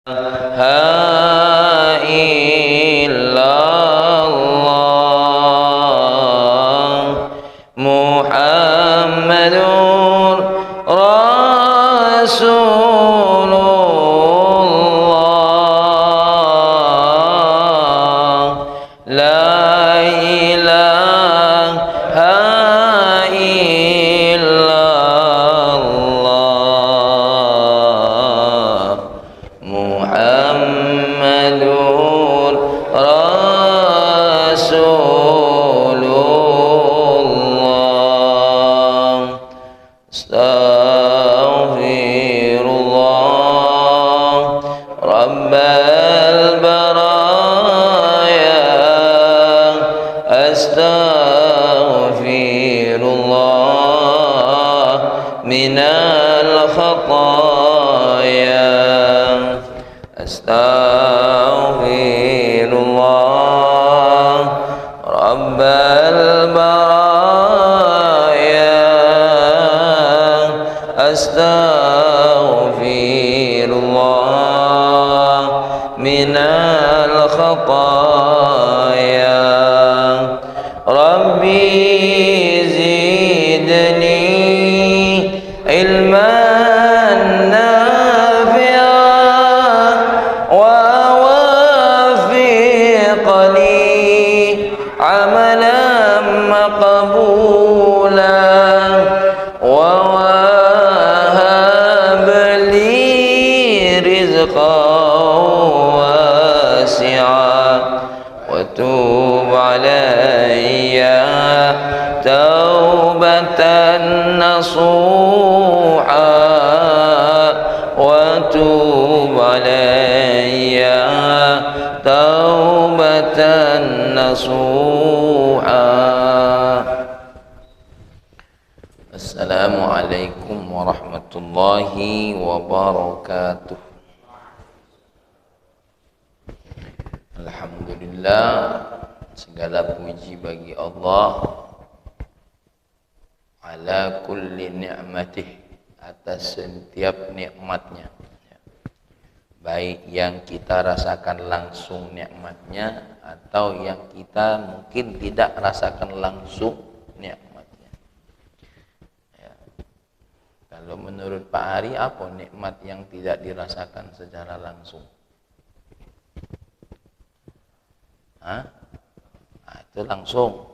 ilaha illallah Muhammadur Rasulullah la ilaha illallah Muhammadur Rasulullah Astaghfirullah Rabbal baraya Astaghfirullah minal khataya Astaghfirullah Rabbal baraya Astaghfirullah minal khataya Rabbi zidni ilman nafi'an ووافقني عملا مقبولا ووهب لي رزقا واسعا وتوب علي توبة نصوحا وتوب علي توبة نصوحا Assalamualaikum warahmatullahi wabarakatuh. Alhamdulillah, segala puji bagi Allah ala kulli ni'matih, atas setiap nikmatnya, baik yang kita rasakan langsung nikmatnya atau yang kita mungkin tidak rasakan langsung nikmatnya. Kalau menurut Pak Ari, apa nikmat yang tidak dirasakan secara langsung? Itu langsung,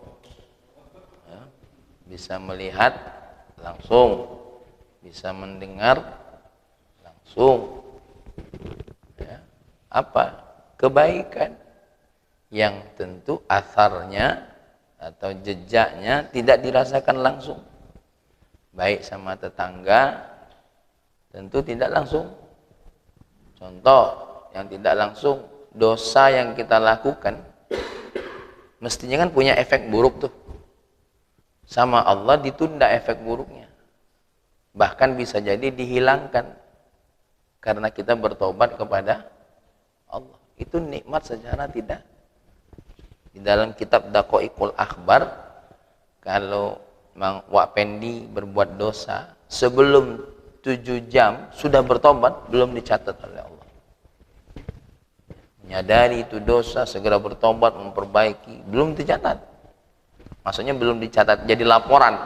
ya. Bisa melihat langsung, bisa mendengar langsung, ya. Apa? Kebaikan yang tentu asarnya atau jejaknya tidak dirasakan langsung, baik sama tetangga tentu tidak langsung. Contoh yang tidak langsung, dosa yang kita lakukan mestinya kan punya efek buruk tuh. Sama Allah ditunda efek buruknya, bahkan bisa jadi dihilangkan karena kita bertobat kepada Allah. Itu nikmat secara tidak. Di dalam kitab Daqaiqul Akhbar, kalau Mang Wak Pendi berbuat dosa sebelum 7 jam sudah bertobat, belum dicatat oleh Allah. Menyadari itu dosa, segera bertobat, memperbaiki, belum dicatat. Maksudnya belum dicatat jadi laporan,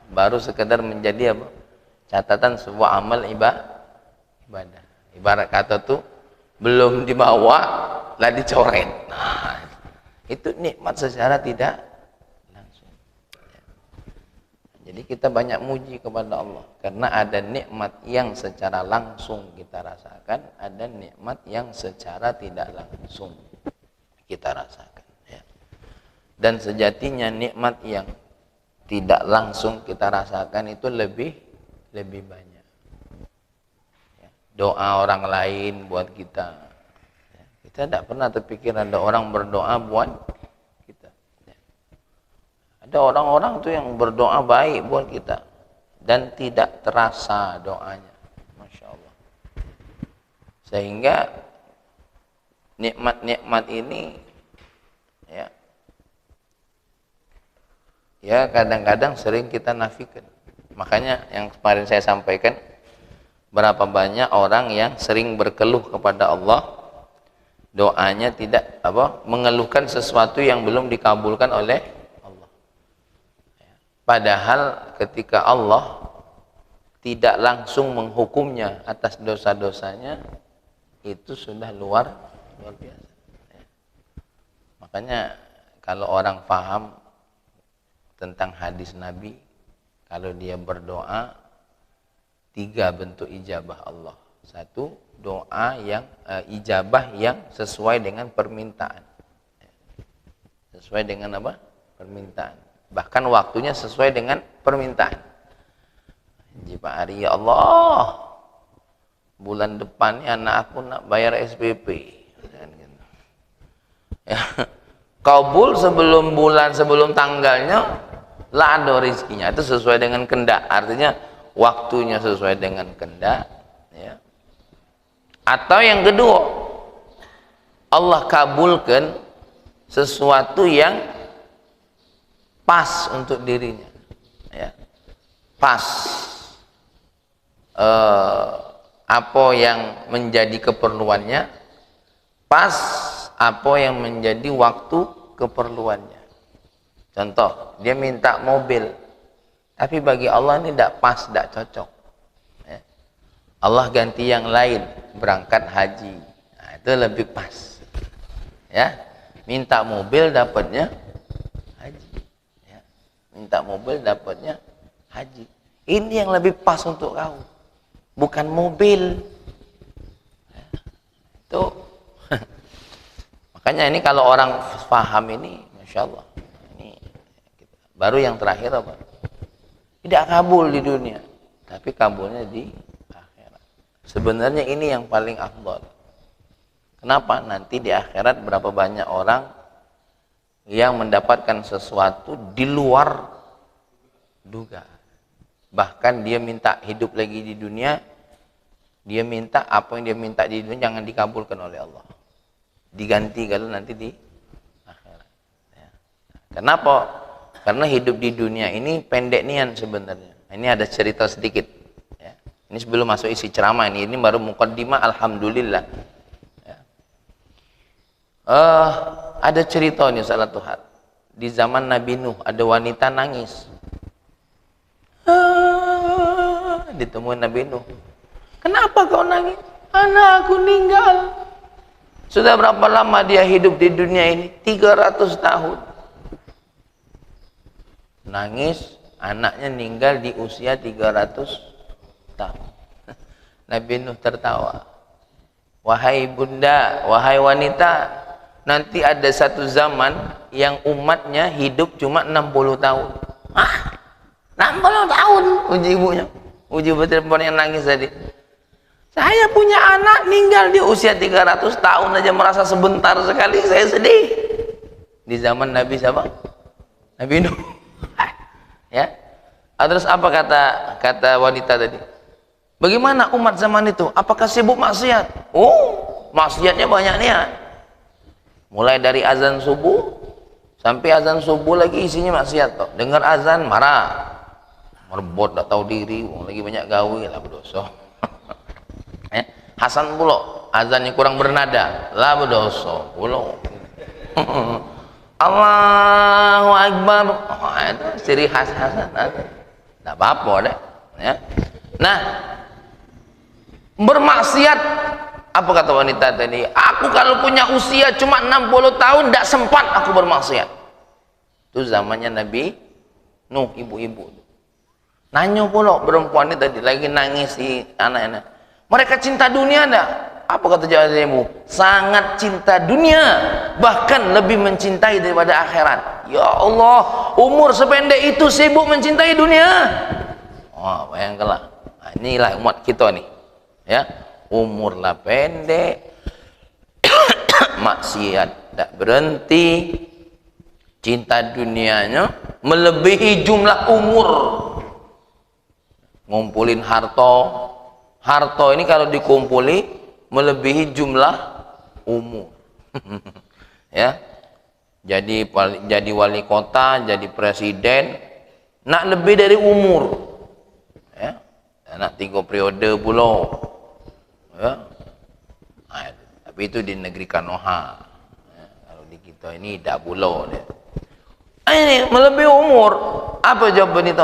baru sekedar menjadi apa? Catatan sebuah amal ibadah. Ibarat kata tuh belum dibawa lah dicoret. Nah, itu nikmat secara tidak langsung. Jadi kita banyak muji kepada Allah karena ada nikmat yang secara langsung kita rasakan, ada nikmat yang secara tidak langsung kita rasakan, ya. Dan sejatinya nikmat yang tidak langsung kita rasakan itu lebih banyak, ya. Doa orang lain buat kita, ya. Kita tidak pernah terpikir ada orang berdoa buat kita, ya. Ada orang-orang tuh yang berdoa baik buat kita dan tidak terasa doanya, Masya Allah. Sehingga nikmat-nikmat ini, ya kadang-kadang sering kita nafikan. Makanya yang kemarin saya sampaikan, Berapa banyak orang yang sering berkeluh kepada Allah, doanya tidak mengeluhkan sesuatu yang belum dikabulkan oleh Allah. Padahal ketika Allah tidak langsung menghukumnya atas dosa-dosanya, itu sudah luar biasa. Makanya kalau orang paham tentang hadis Nabi, kalau dia berdoa, 3 bentuk ijabah Allah. 1, doa yang ijabah yang sesuai dengan permintaan. Sesuai dengan apa? Permintaan. Bahkan waktunya sesuai dengan permintaan. Pak Ari, ya Allah, bulan depan anak aku nak bayar SPP. Ya. Kabul sebelum bulan, sebelum tanggalnya, lah ada rezekinya. Itu sesuai dengan kehendak. Artinya waktunya sesuai dengan kehendak. Ya. Atau yang kedua, Allah kabulkan sesuatu yang pas untuk dirinya. Ya. Pas. Apa yang menjadi keperluannya, pas apa yang menjadi waktu keperluannya. Contoh, dia minta mobil, tapi bagi Allah ini tidak pas, tidak cocok. Ya. Allah ganti yang lain, berangkat haji. Nah, itu lebih pas. Ya, minta mobil dapatnya haji. Ya. Minta mobil dapatnya haji. Ini yang lebih pas untuk kau, bukan mobil. Ya. Itu makanya ini kalau orang paham ini, masya Allah. Ini baru yang terakhir apa? Tidak kabul di dunia, tapi kabulnya di akhirat. Sebenarnya ini yang paling afdal. Kenapa? Nanti di akhirat berapa banyak orang yang mendapatkan sesuatu di luar duga. Bahkan dia minta hidup lagi di dunia, dia minta apa yang dia minta di dunia jangan dikabulkan oleh Allah. Diganti kalau nanti di akhirat. Ya. Kenapa? Karena hidup di dunia ini pendek nian sebenarnya. Ini ada cerita sedikit. Ya. Ini sebelum masuk isi ceramah ini baru muqaddimah, alhamdulillah. Ya. Ada cerita nih salah Tuhan. Di zaman Nabi Nuh ada wanita nangis. Ditemuin Nabi Nuh. Kenapa kau nangis? Anak aku meninggal. Sudah berapa lama dia hidup di dunia ini? 300 tahun. Nangis, anaknya meninggal di usia 300 tahun. Nabi Nuh tertawa. Wahai bunda, wahai wanita, nanti ada satu zaman yang umatnya hidup cuma 60 tahun. Ah, 60 tahun, uji ibunya. Uji perempuan yang nangis tadi. Saya punya anak meninggal di usia 300 tahun aja merasa sebentar sekali, saya sedih. Di zaman Nabi siapa? Nabi Nuh. Ya. Terus apa kata wanita tadi? Bagaimana umat zaman itu? Apakah sibuk maksiat? Oh, maksiatnya banyak niat. Mulai dari azan subuh sampai azan subuh lagi isinya maksiat toh. Dengar azan marah. Merebut tak tahu diri, lagi banyak gawe lah berdosa. Ya. Hasan pula azannya kurang bernada, lah berdosa pula. Allahu Akbar. Oh, itu ciri khas Hasan. Tak apa-apa deh. Ya. Nah, bermaksiat, apa kata wanita tadi? Aku kalau punya usia cuma 60 tahun tidak sempat aku bermaksiat. Itu zamannya Nabi Nuh, ibu-ibu. Nanya pula perempuan ini tadi lagi nangis si anak-anak. Mereka cinta dunia enggak? Apa kata jawabanmu? Sangat cinta dunia, bahkan lebih mencintai daripada akhirat. Ya Allah, umur sependek itu sibuk mencintai dunia. Oh, bayangkanlah. Nah, inilah umat kita nih. Ya, umurlah pendek, maksiat tak berhenti, cinta dunianya melebihi jumlah umur. Ngumpulin harta ini kalau dikumpuli melebihi jumlah umur. Ya, jadi wali kota, jadi presiden, nak lebih dari umur. Ya, nak 3 periode pula. Ya. Tapi itu di negeri Kanoha. Ya, kalau di kita ini dah pula dia. Ini melebihi umur. Apa jawaban itu?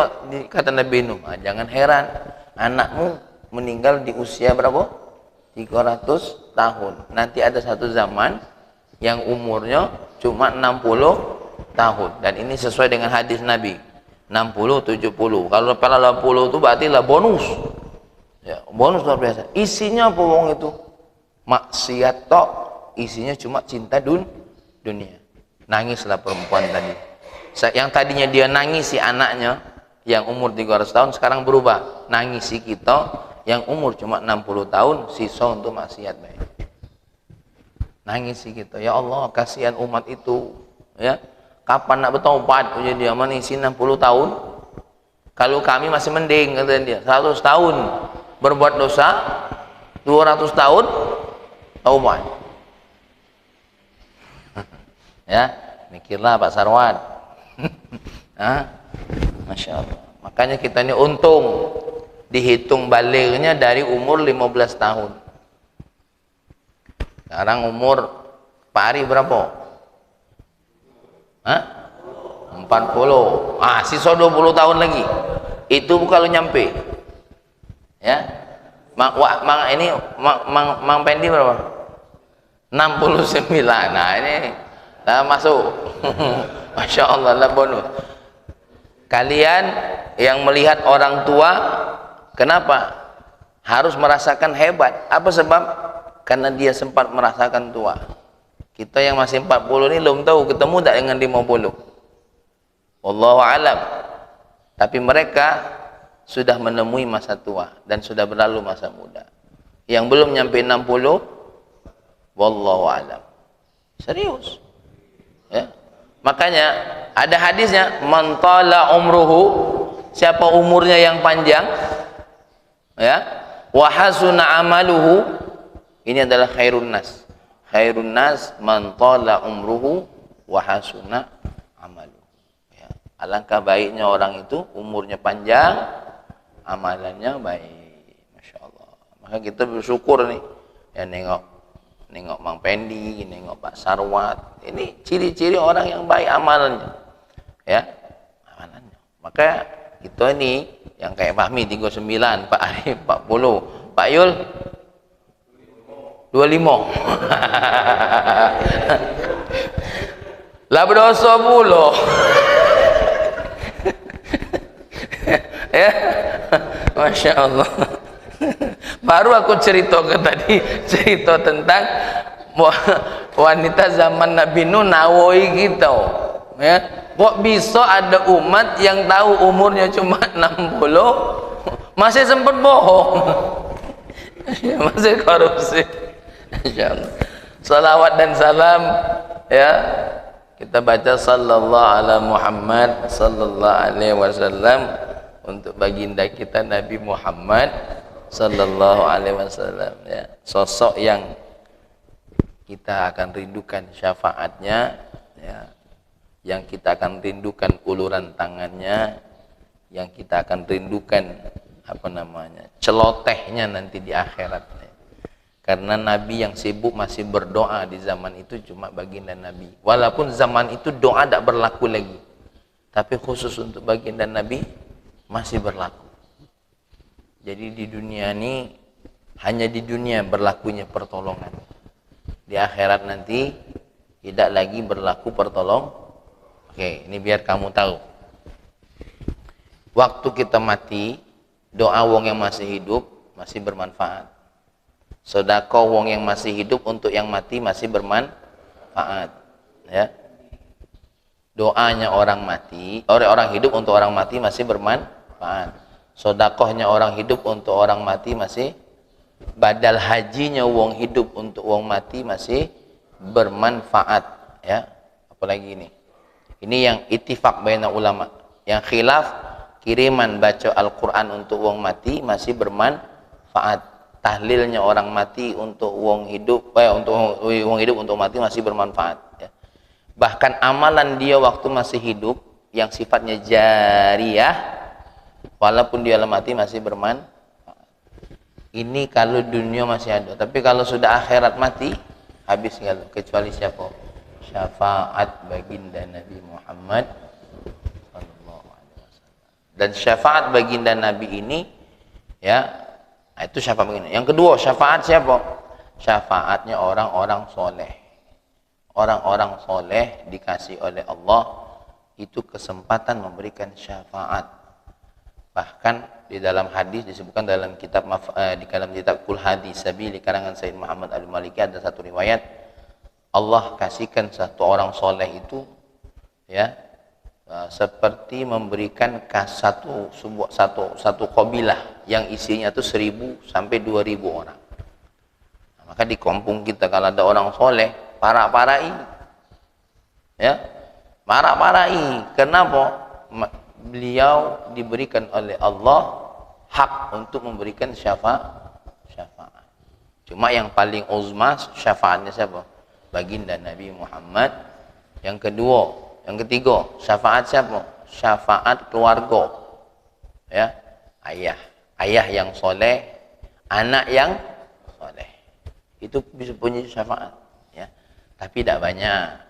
Kata Nabi Nuh, jangan heran anakmu meninggal di usia berapa? 300 tahun. Nanti ada satu zaman yang umurnya cuma 60 tahun. Dan ini sesuai dengan hadis Nabi. 60, 70. Kalau 80 itu berarti lah bonus. Ya, bonus luar biasa. Isinya apa wong itu? Maksiat tok. Isinya cuma cinta dunia. Nangislah perempuan tadi. Yang tadinya dia nangisi anaknya yang umur 300 tahun sekarang berubah. Nangisi kita yang umur cuma 60 tahun sisa untuk maksiat baik. Nangisi kita. Ya Allah, kasihan umat itu. Ya. Kapan nak bertaubat? Ujar dia, menisi 60 tahun. Kalau kami masih mending, kata dia. 100 tahun berbuat dosa, 200 tahun taubat. Ya, mikirlah Pak Sarwan. Masya Allah. Makanya kita ini untung dihitung balignya dari umur 15 tahun. Sekarang umur Pak Ari berapa? 40. Sisa 20 tahun lagi. Itu kalau nyampe. Ya. Mang Pendi berapa? 69. Nah, ini dah masuk. Masya Allah lah bonus. Kalian yang melihat orang tua, kenapa harus merasakan hebat? Apa sebab? Karena dia sempat merasakan tua. Kita yang masih 40 ini belum tahu ketemu tak dengan 50. Wallahu alam. Tapi mereka sudah menemui masa tua dan sudah berlalu masa muda. Yang belum nyampe 60, wallahu alam. Serius. Ya. Makanya ada hadisnya, man tala umruhu, siapa umurnya yang panjang, ya, wa hasuna amaluhu, ini adalah khairun nas. Khairun nas man tala umruhu wa hasuna amaluhu. Ya. Alangkah baiknya orang itu umurnya panjang, amalannya baik. Masya Allah. Maka kita bersyukur nih, ya nengok Mang Pendi, nengok Pak Sarwat. Ini ciri-ciri orang yang baik amalannya. Ya, amalannya. Maka kita ini yang kayak Fahmi 39, Pak Arif 40, Pak Yul 25. Lah berdosa pula. Ya. Masya Allah. Baru aku ceritakan tadi, cerita tentang wanita zaman Nabi Nuh nawoi kita. Ya. Kok bisa ada umat yang tahu umurnya cuma 60 masih sempat bohong. Masih korupsi. Insyaallah. Salawat dan salam ya kita baca sallallahu ala Muhammad sallallahu alaihi wasallam untuk baginda kita Nabi Muhammad sallallahu alaihi wasallam ya. Sosok yang kita akan rindukan syafaatnya ya. Yang kita akan rindukan uluran tangannya, yang kita akan rindukan celotehnya nanti di akhirat. Karena Nabi yang sibuk masih berdoa di zaman itu cuma baginda Nabi. Walaupun zaman itu doa tidak berlaku lagi, tapi khusus untuk baginda Nabi masih berlaku. Jadi di dunia ini hanya di dunia berlakunya pertolongan. Di akhirat nanti tidak lagi berlaku pertolongan. Oke, ini biar kamu tahu. Waktu kita mati, doa wong yang masih hidup masih bermanfaat. Sedekah wong yang masih hidup untuk yang mati masih bermanfaat. Ya. Doanya orang mati, orang hidup untuk orang mati masih bermanfaat. Sedekahnya orang hidup untuk orang mati masih, badal hajinya wong hidup untuk wong mati masih bermanfaat. Ya. Apalagi ini. Ini yang ittifaq baina ulama. Yang khilaf, kiriman baca Al-Quran untuk wong mati masih bermanfaat. Tahlilnya orang mati untuk wong hidup, untuk wong hidup untuk mati masih bermanfaat. Ya. Bahkan amalan dia waktu masih hidup yang sifatnya jariyah, walaupun dia mati masih bermanfaat. Ini kalau dunia masih ada, tapi kalau sudah akhirat mati habis kalau kecuali siapa? Syafaat baginda Nabi Muhammad sallallahu alaihi wasallam. Dan syafaat baginda Nabi ini ya, itu syafaat baginda. Yang kedua, syafaat siapa? Syafaatnya orang-orang soleh. Orang-orang soleh dikasih oleh Allah itu kesempatan memberikan syafaat. Bahkan di dalam hadis disebutkan dalam kitab di dalam kitab Kul Hadis Sabili karangan Sayyid Muhammad Al-Maliki ada satu riwayat Allah kasihkan satu orang soleh itu ya seperti memberikan satu kabilah yang isinya itu 1.000 sampai 2.000 orang. Nah, maka di kampung kita kalau ada orang soleh parak-parai ya, parak-parai. Kenapa? Beliau diberikan oleh Allah hak untuk memberikan syafaat. Cuma yang paling uzma syafaatnya siapa? Baginda Nabi Muhammad. Yang ketiga, syafaat siapa? Syafaat keluarga. Ya, ayah yang soleh, anak yang soleh. Itu bisa punya syafaat. Ya, tapi tidak banyak.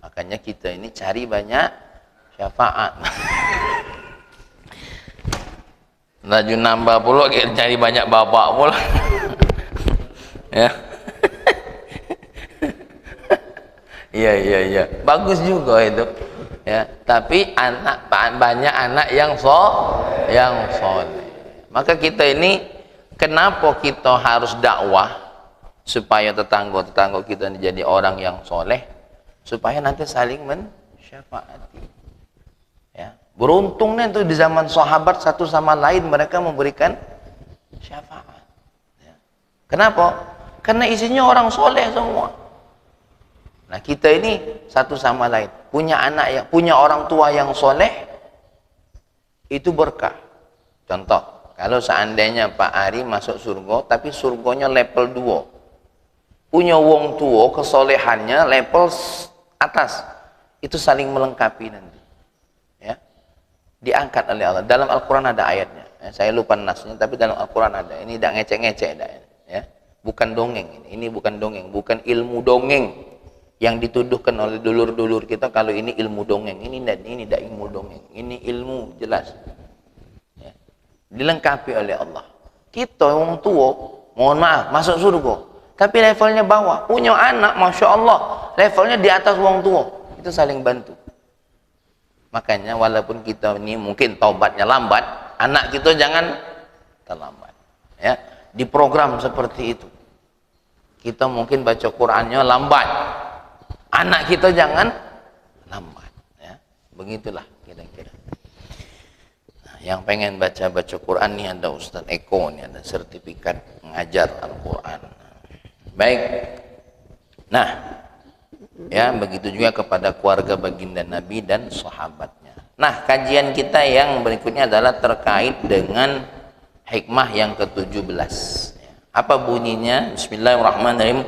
Makanya kita ini cari banyak syafaat. Laju nambah pula kita cari banyak bapak pula. Ya. Iya. Bagus juga itu. Ya, tapi banyak anak yang soleh. Maka kita ini kenapa kita harus dakwah supaya tetangga-tetangga kita jadi orang yang soleh? Supaya nanti saling mensyafaati. Ya, beruntungnya itu di zaman sahabat satu sama lain mereka memberikan syafaat. Ya. Kenapa? Karena isinya orang soleh semua. Nah kita ini satu sama lain punya punya orang tua yang soleh itu berkah. Contoh, kalau seandainya Pak Ari masuk surga tapi surganya level 2, punya wong tua kesolehannya level atas, itu saling melengkapi nanti ya, diangkat oleh Allah. Dalam Al-Quran ada ayatnya ya, saya lupa nasnya tapi dalam Al-Quran ada. Ini tidak ngecek-ngecek ya, bukan dongeng ini bukan dongeng, bukan ilmu dongeng yang dituduhkan oleh dulur-dulur kita kalau ini ilmu dongeng. Ini tidak ilmu dongeng, ini ilmu jelas ya, dilengkapi oleh Allah. Kita wong tua mohon maaf masuk surga tapi levelnya bawah, punya anak Masya Allah levelnya di atas wong tua, itu saling bantu. Makanya walaupun kita ini mungkin taubatnya lambat, anak kita jangan terlambat ya, diprogram seperti itu. Kita mungkin baca Qur'annya lambat, anak kita jangan lambat ya. Begitulah kira-kira. Nah, yang pengen baca Quran nih ada Ustadz Eko nih, ada sertifikat mengajar Al-Quran. Baik. Nah, ya begitu juga kepada keluarga baginda Nabi dan sahabatnya. Nah, kajian kita yang berikutnya adalah terkait dengan hikmah yang ke-17. Apa bunyinya? Bismillahirrahmanirrahim.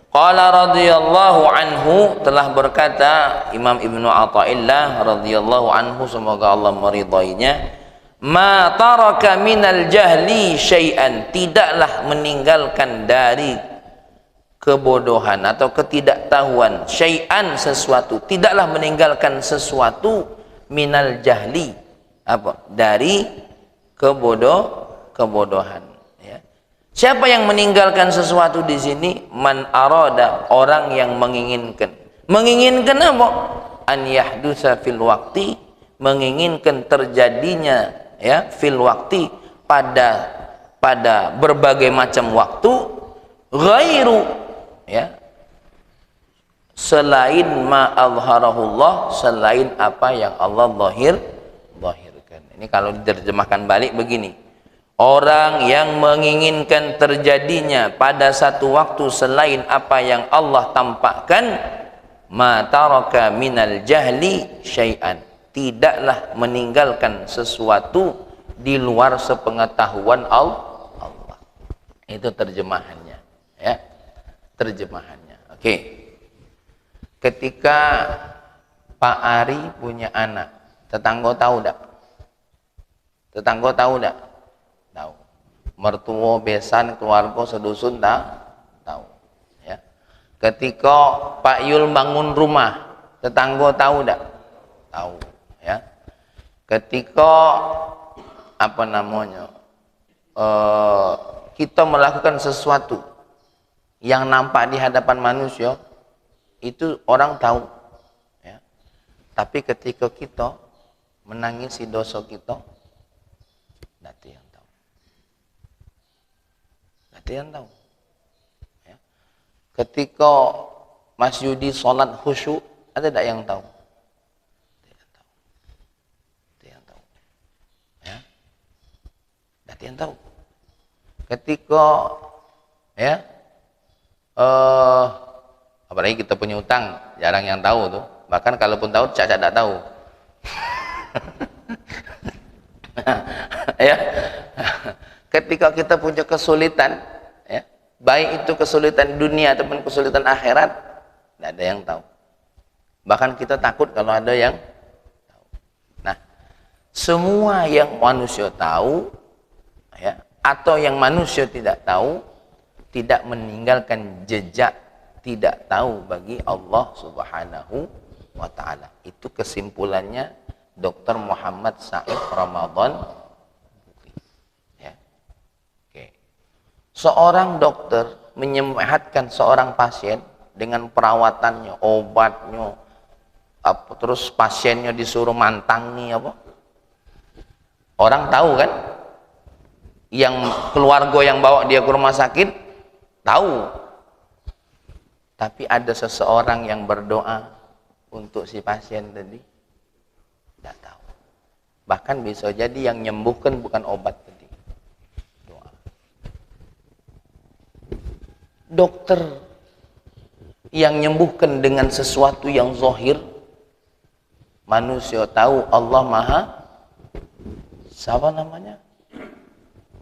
Qala radhiyallahu anhu, telah berkata Imam Ibnu Athaillah radhiyallahu anhu, semoga Allah meridainya, ma taraka minal jahli syai'an, tidaklah meninggalkan dari kebodohan atau ketidaktahuan, syai'an sesuatu, tidaklah meninggalkan sesuatu, minal jahli apa? Dari kebodohan ya. Siapa yang meninggalkan sesuatu di sini? Man arada, orang yang menginginkan apa? An yahdusa fil waqti, menginginkan terjadinya ya fil waqti pada berbagai macam waktu, ghairu ya, selain ma azharahullah, selain apa yang Allah zahirkan. Ini kalau diterjemahkan balik begini, orang yang menginginkan terjadinya pada satu waktu selain apa yang Allah tampakkan, ma taraka minal jahli syai'an, tidaklah meninggalkan sesuatu di luar sepengetahuan Allah. Itu terjemahannya ya, terjemahannya. Oke. Ketika Pak Ari punya anak, tetangga tahu enggak? mertua, besan, keluarga, sedusun tahu. Ya. Ketika Pak Yul bangun rumah, tetangga tahu tak? Tahu. Ya. Ketika apa namanya, kita melakukan sesuatu yang nampak di hadapan manusia, itu orang tahu. Ya. Tapi ketika kita menangisi dosa kita, nanti yang tahu. Nanti yang tahu. Ya. Ketika Mas Yudi sholat khusyuk, ada tak yang tahu? Tidak yang tahu. Tidak yang tahu. Ya. Nanti yang tahu. Ketika ya, apalagi kita punya utang, jarang yang tahu tuh. Bahkan kalaupun tahu, cacat tak tahu. Ya. Ketika kita punya kesulitan, ya, baik itu kesulitan dunia ataupun kesulitan akhirat, tidak ada yang tahu. Bahkan kita takut kalau ada yang tahu. Nah, semua yang manusia tahu, ya, atau yang manusia tidak tahu, tidak meninggalkan jejak tidak tahu bagi Allah Subhanahu wa ta'ala. Itu kesimpulannya Dr. Muhammad Said Ramadan. Ya. Oke. Seorang dokter menyehatkan seorang pasien dengan perawatannya, obatnya, terus pasiennya disuruh mantangi apa? Orang tahu kan? Yang keluarga yang bawa dia ke rumah sakit tahu. Tapi ada seseorang yang berdoa untuk si pasien tadi, tidak tahu. Bahkan bisa jadi yang menyembuhkan bukan obat tadi, doa. Dokter yang menyembuhkan dengan sesuatu yang zahir, manusia tahu Allah Maha, siapa namanya?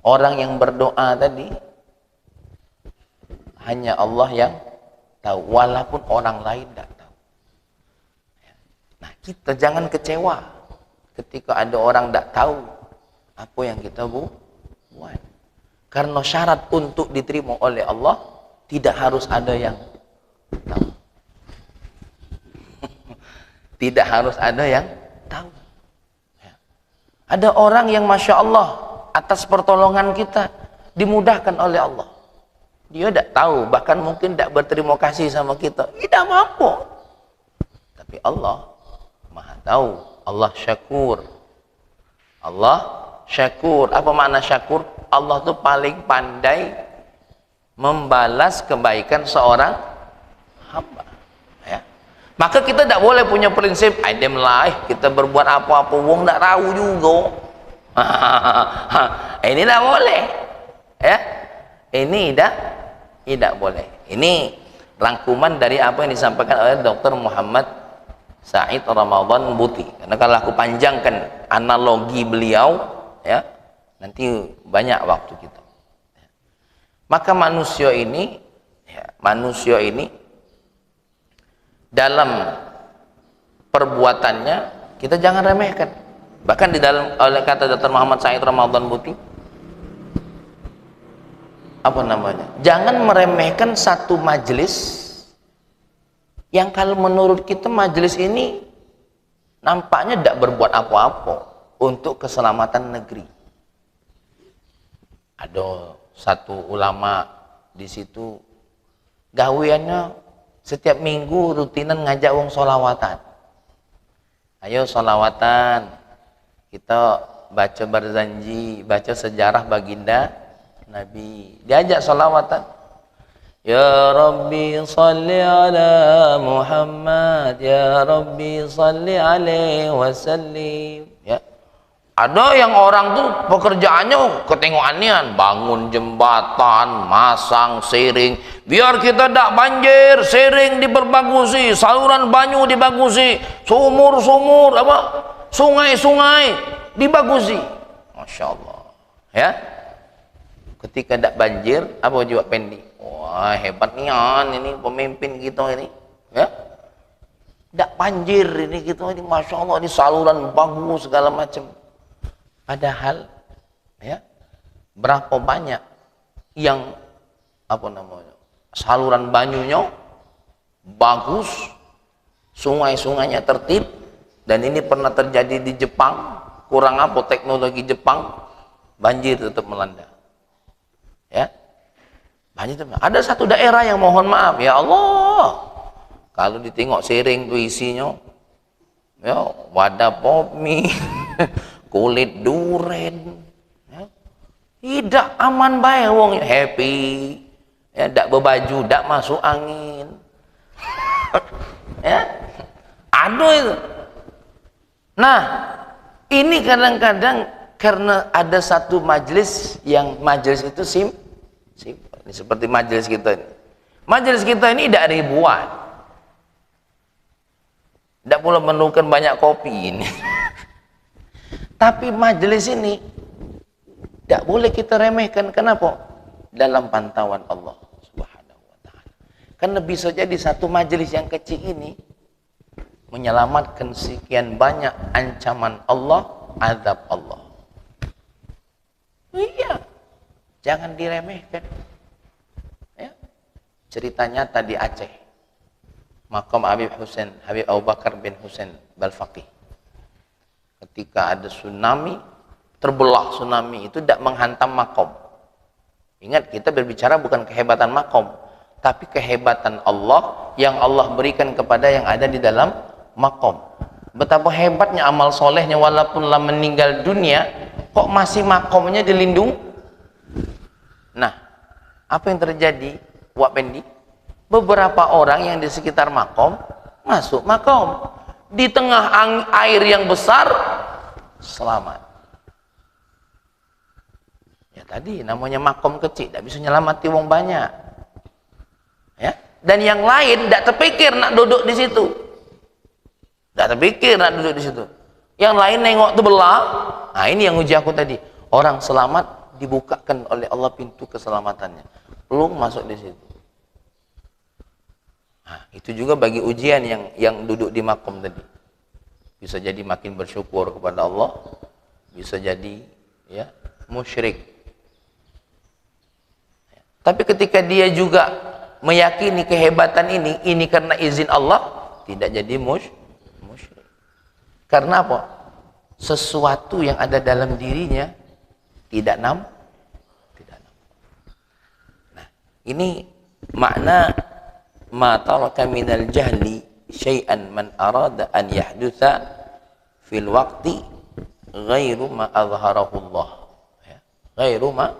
Orang yang berdoa tadi, hanya Allah yang tahu, walaupun orang lain tidak tahu. Nah, kita jangan kecewa ketika ada orang tidak tahu apa yang kita buat. Karena syarat untuk diterima oleh Allah tidak harus ada yang tahu. Tidak harus ada yang tahu. Ada orang yang Masya Allah atas pertolongan kita dimudahkan oleh Allah. Dia tidak tahu, bahkan mungkin tidak berterima kasih sama kita. Tidak apa-apa. Tapi Allah Maha tahu. Allah syakur. Allah syakur. Apa makna syakur? Allah itu paling pandai membalas kebaikan seorang hamba. Ya. Maka kita tidak boleh punya prinsip, idem lah, kita berbuat apa-apa, wong tidak tahu juga. Ini tidak boleh. Ya. Ini tidak boleh. Ini rangkuman dari apa yang disampaikan oleh Dr. Muhammad Said Ramadan Buti. Karena kalau aku panjangkan analogi beliau, ya, nanti banyak waktu kita. Maka manusia ini, ya, manusia ini dalam perbuatannya kita jangan remehkan. Bahkan di dalam oleh kata Dr. Muhammad Said Ramadan Buti, apa namanya? Jangan meremehkan satu majelis yang kalau menurut kita majelis ini nampaknya tidak berbuat apa-apa untuk keselamatan negeri. Ada satu ulama di situ, gaweannya setiap minggu rutinan ngajak wong sholawatan. Ayo sholawatan, kita baca berzanji, baca sejarah baginda Nabi, diajak sholawatan. Ya Rabbi salli ala Muhammad, Ya Rabbi salli alaihi wasallim. Ya. Ada yang orang tuh pekerjaannya ketengokannya bangun jembatan, masang sering, biar kita tidak banjir, sering diperbagusi, saluran banyu dibagusi, sumur-sumur apa, sungai-sungai dibagusi. Masya Allah. Ya. Ketika tidak banjir, apa juga pendek? Wah, hebatnya ini pemimpin kita ini, ya. Tidak banjir ini kita ini, Masya Allah, ini saluran bagus segala macam. Padahal, ya, Berapa banyak yang saluran banyunya bagus, sungai-sungainya tertib, dan ini pernah terjadi di Jepang. Kurang apa teknologi Jepang, banjir tetap melanda. Ya, banjir tetap. Ada satu daerah yang mohon maaf, ya Allah, kalau ditengok sering tuh isinya, ya wadah pop-mie, kulit duren, ya, tidak aman bae wong happy, ya, tidak berbaju, tidak masuk angin, ya, aduh itu. Nah, ini kadang-kadang karena ada satu majelis yang majelis itu simpel. Ini seperti majelis kita ini. Majelis kita ini tidak ribuan. Tidak pula memerlukan banyak kopi ini. Tapi majelis ini tidak boleh kita remehkan. Kenapa? Dalam pantauan Allah Subhanahu wa ta'ala. Karena bisa jadi satu majelis yang kecil ini menyelamatkan sekian banyak ancaman Allah, azab Allah. Iya, jangan diremehkan. Ya. Cerita nyata di Aceh, makam Habib Abu Bakar bin Husain Balfaqih. Ketika ada tsunami, terbelah tsunami itu tidak menghantam makam. Ingat, kita berbicara bukan kehebatan makam, tapi kehebatan Allah yang Allah berikan kepada yang ada di dalam makom. Betapa hebatnya amal solehnya, walaupun lah meninggal dunia, kok masih makomnya dilindung. Nah, apa yang terjadi, Wak Pendi? Beberapa orang yang di sekitar makom masuk makom, di tengah air yang besar selamat. Ya tadi namanya makom kecil, tidak bisa nyelamati wong banyak. Ya, dan yang lain tidak terpikir nak duduk di situ. Tidak terpikir nak duduk di situ. Yang lain nengok terbelah. Nah, ini yang uji aku tadi. Orang selamat dibukakan oleh Allah pintu keselamatannya. Belum masuk di situ. Nah, itu juga bagi ujian yang duduk di makom tadi. Bisa jadi makin bersyukur kepada Allah, bisa jadi ya musyrik. Tapi ketika dia juga meyakini kehebatan ini karena izin Allah, tidak jadi musyrik. Karena apa? Sesuatu yang ada dalam dirinya tidak nampak. Nah, ini makna ma taraka minal jahli syai'an man arada an yahdutha fil waqti ghairu ma azharahu Allah. Ya, ghairu ma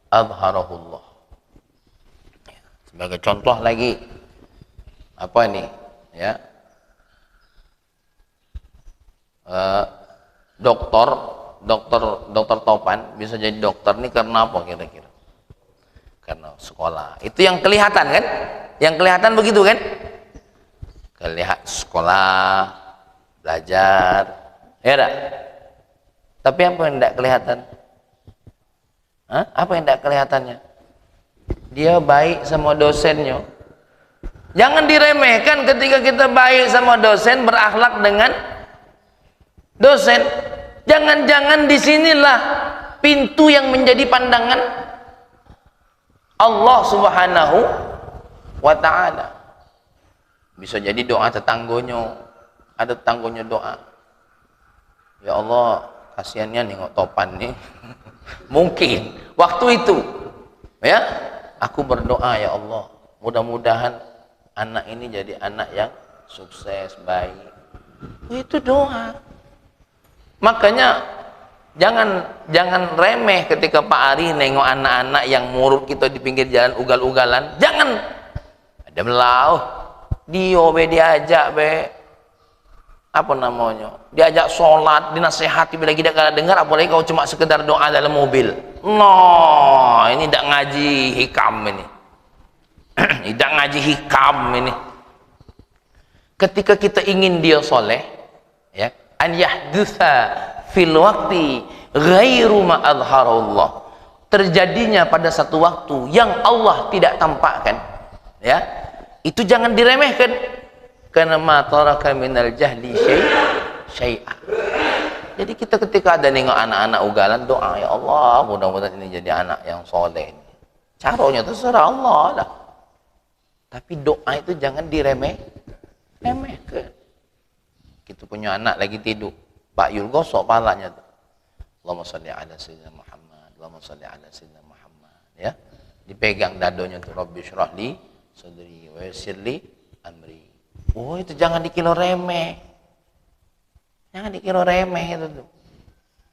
azharahu Allah. Ya, sebagai contoh lagi, apa ini? Ya, dokter Topan bisa jadi dokter nih karena apa kira-kira? Karena sekolah. Itu yang kelihatan kan? Yang kelihatan begitu kan? Kelihatan sekolah, belajar, ya enggak? Tapi apa yang tidak kelihatan? Hah? Apa yang tidak kelihatannya? Dia baik sama dosennya. Jangan diremehkan ketika kita baik sama dosen, berakhlak dengan dosen. Jangan-jangan disinilah pintu yang menjadi pandangan Allah Subhanahu wa ta'ala. Bisa jadi doa tetanggonya, ada tetanggonya doa, ya Allah kasihannya nengok Topan nih. Mungkin waktu itu ya aku berdoa, ya Allah mudah-mudahan anak ini jadi anak yang sukses, baik. Itu doa. Makanya jangan remeh ketika Pak Ari nengok anak-anak yang murut kita di pinggir jalan ugal-ugalan. Jangan ada melau dia diajak apa namanya, diajak sholat, dinasehati bila tidak kalah dengar, apalagi kau cuma sekedar doa dalam mobil. No, ini tidak ngaji hikam ini. Tidak ngaji hikam ini. Ketika kita ingin dia soleh, ya, an yahdutha fil waqti ghairu ma azharallah, terjadinya pada satu waktu yang Allah tidak tampakkan, ya, itu jangan diremehkan. Karena ma taraka minal jahli syai'a, Jadi kita ketika ada nengok anak-anak ugalan, doa, ya Allah, mudah-mudahan ini jadi anak yang soleh. Caranya terserah Allah lah. Tapi doa itu jangan remehkan. Kita punya anak lagi tidur, Pak Yul gosok palanya tuh. Allahumma sholli ala sayyidina Muhammad, Allahumma sholli ala sayyidina Muhammad, ya. Dipegang dadonya tuh, Rabbi syrah li sadri wa yassir li amri. Oh, itu jangan dikira remeh. Jangan dikira remeh itu tuh.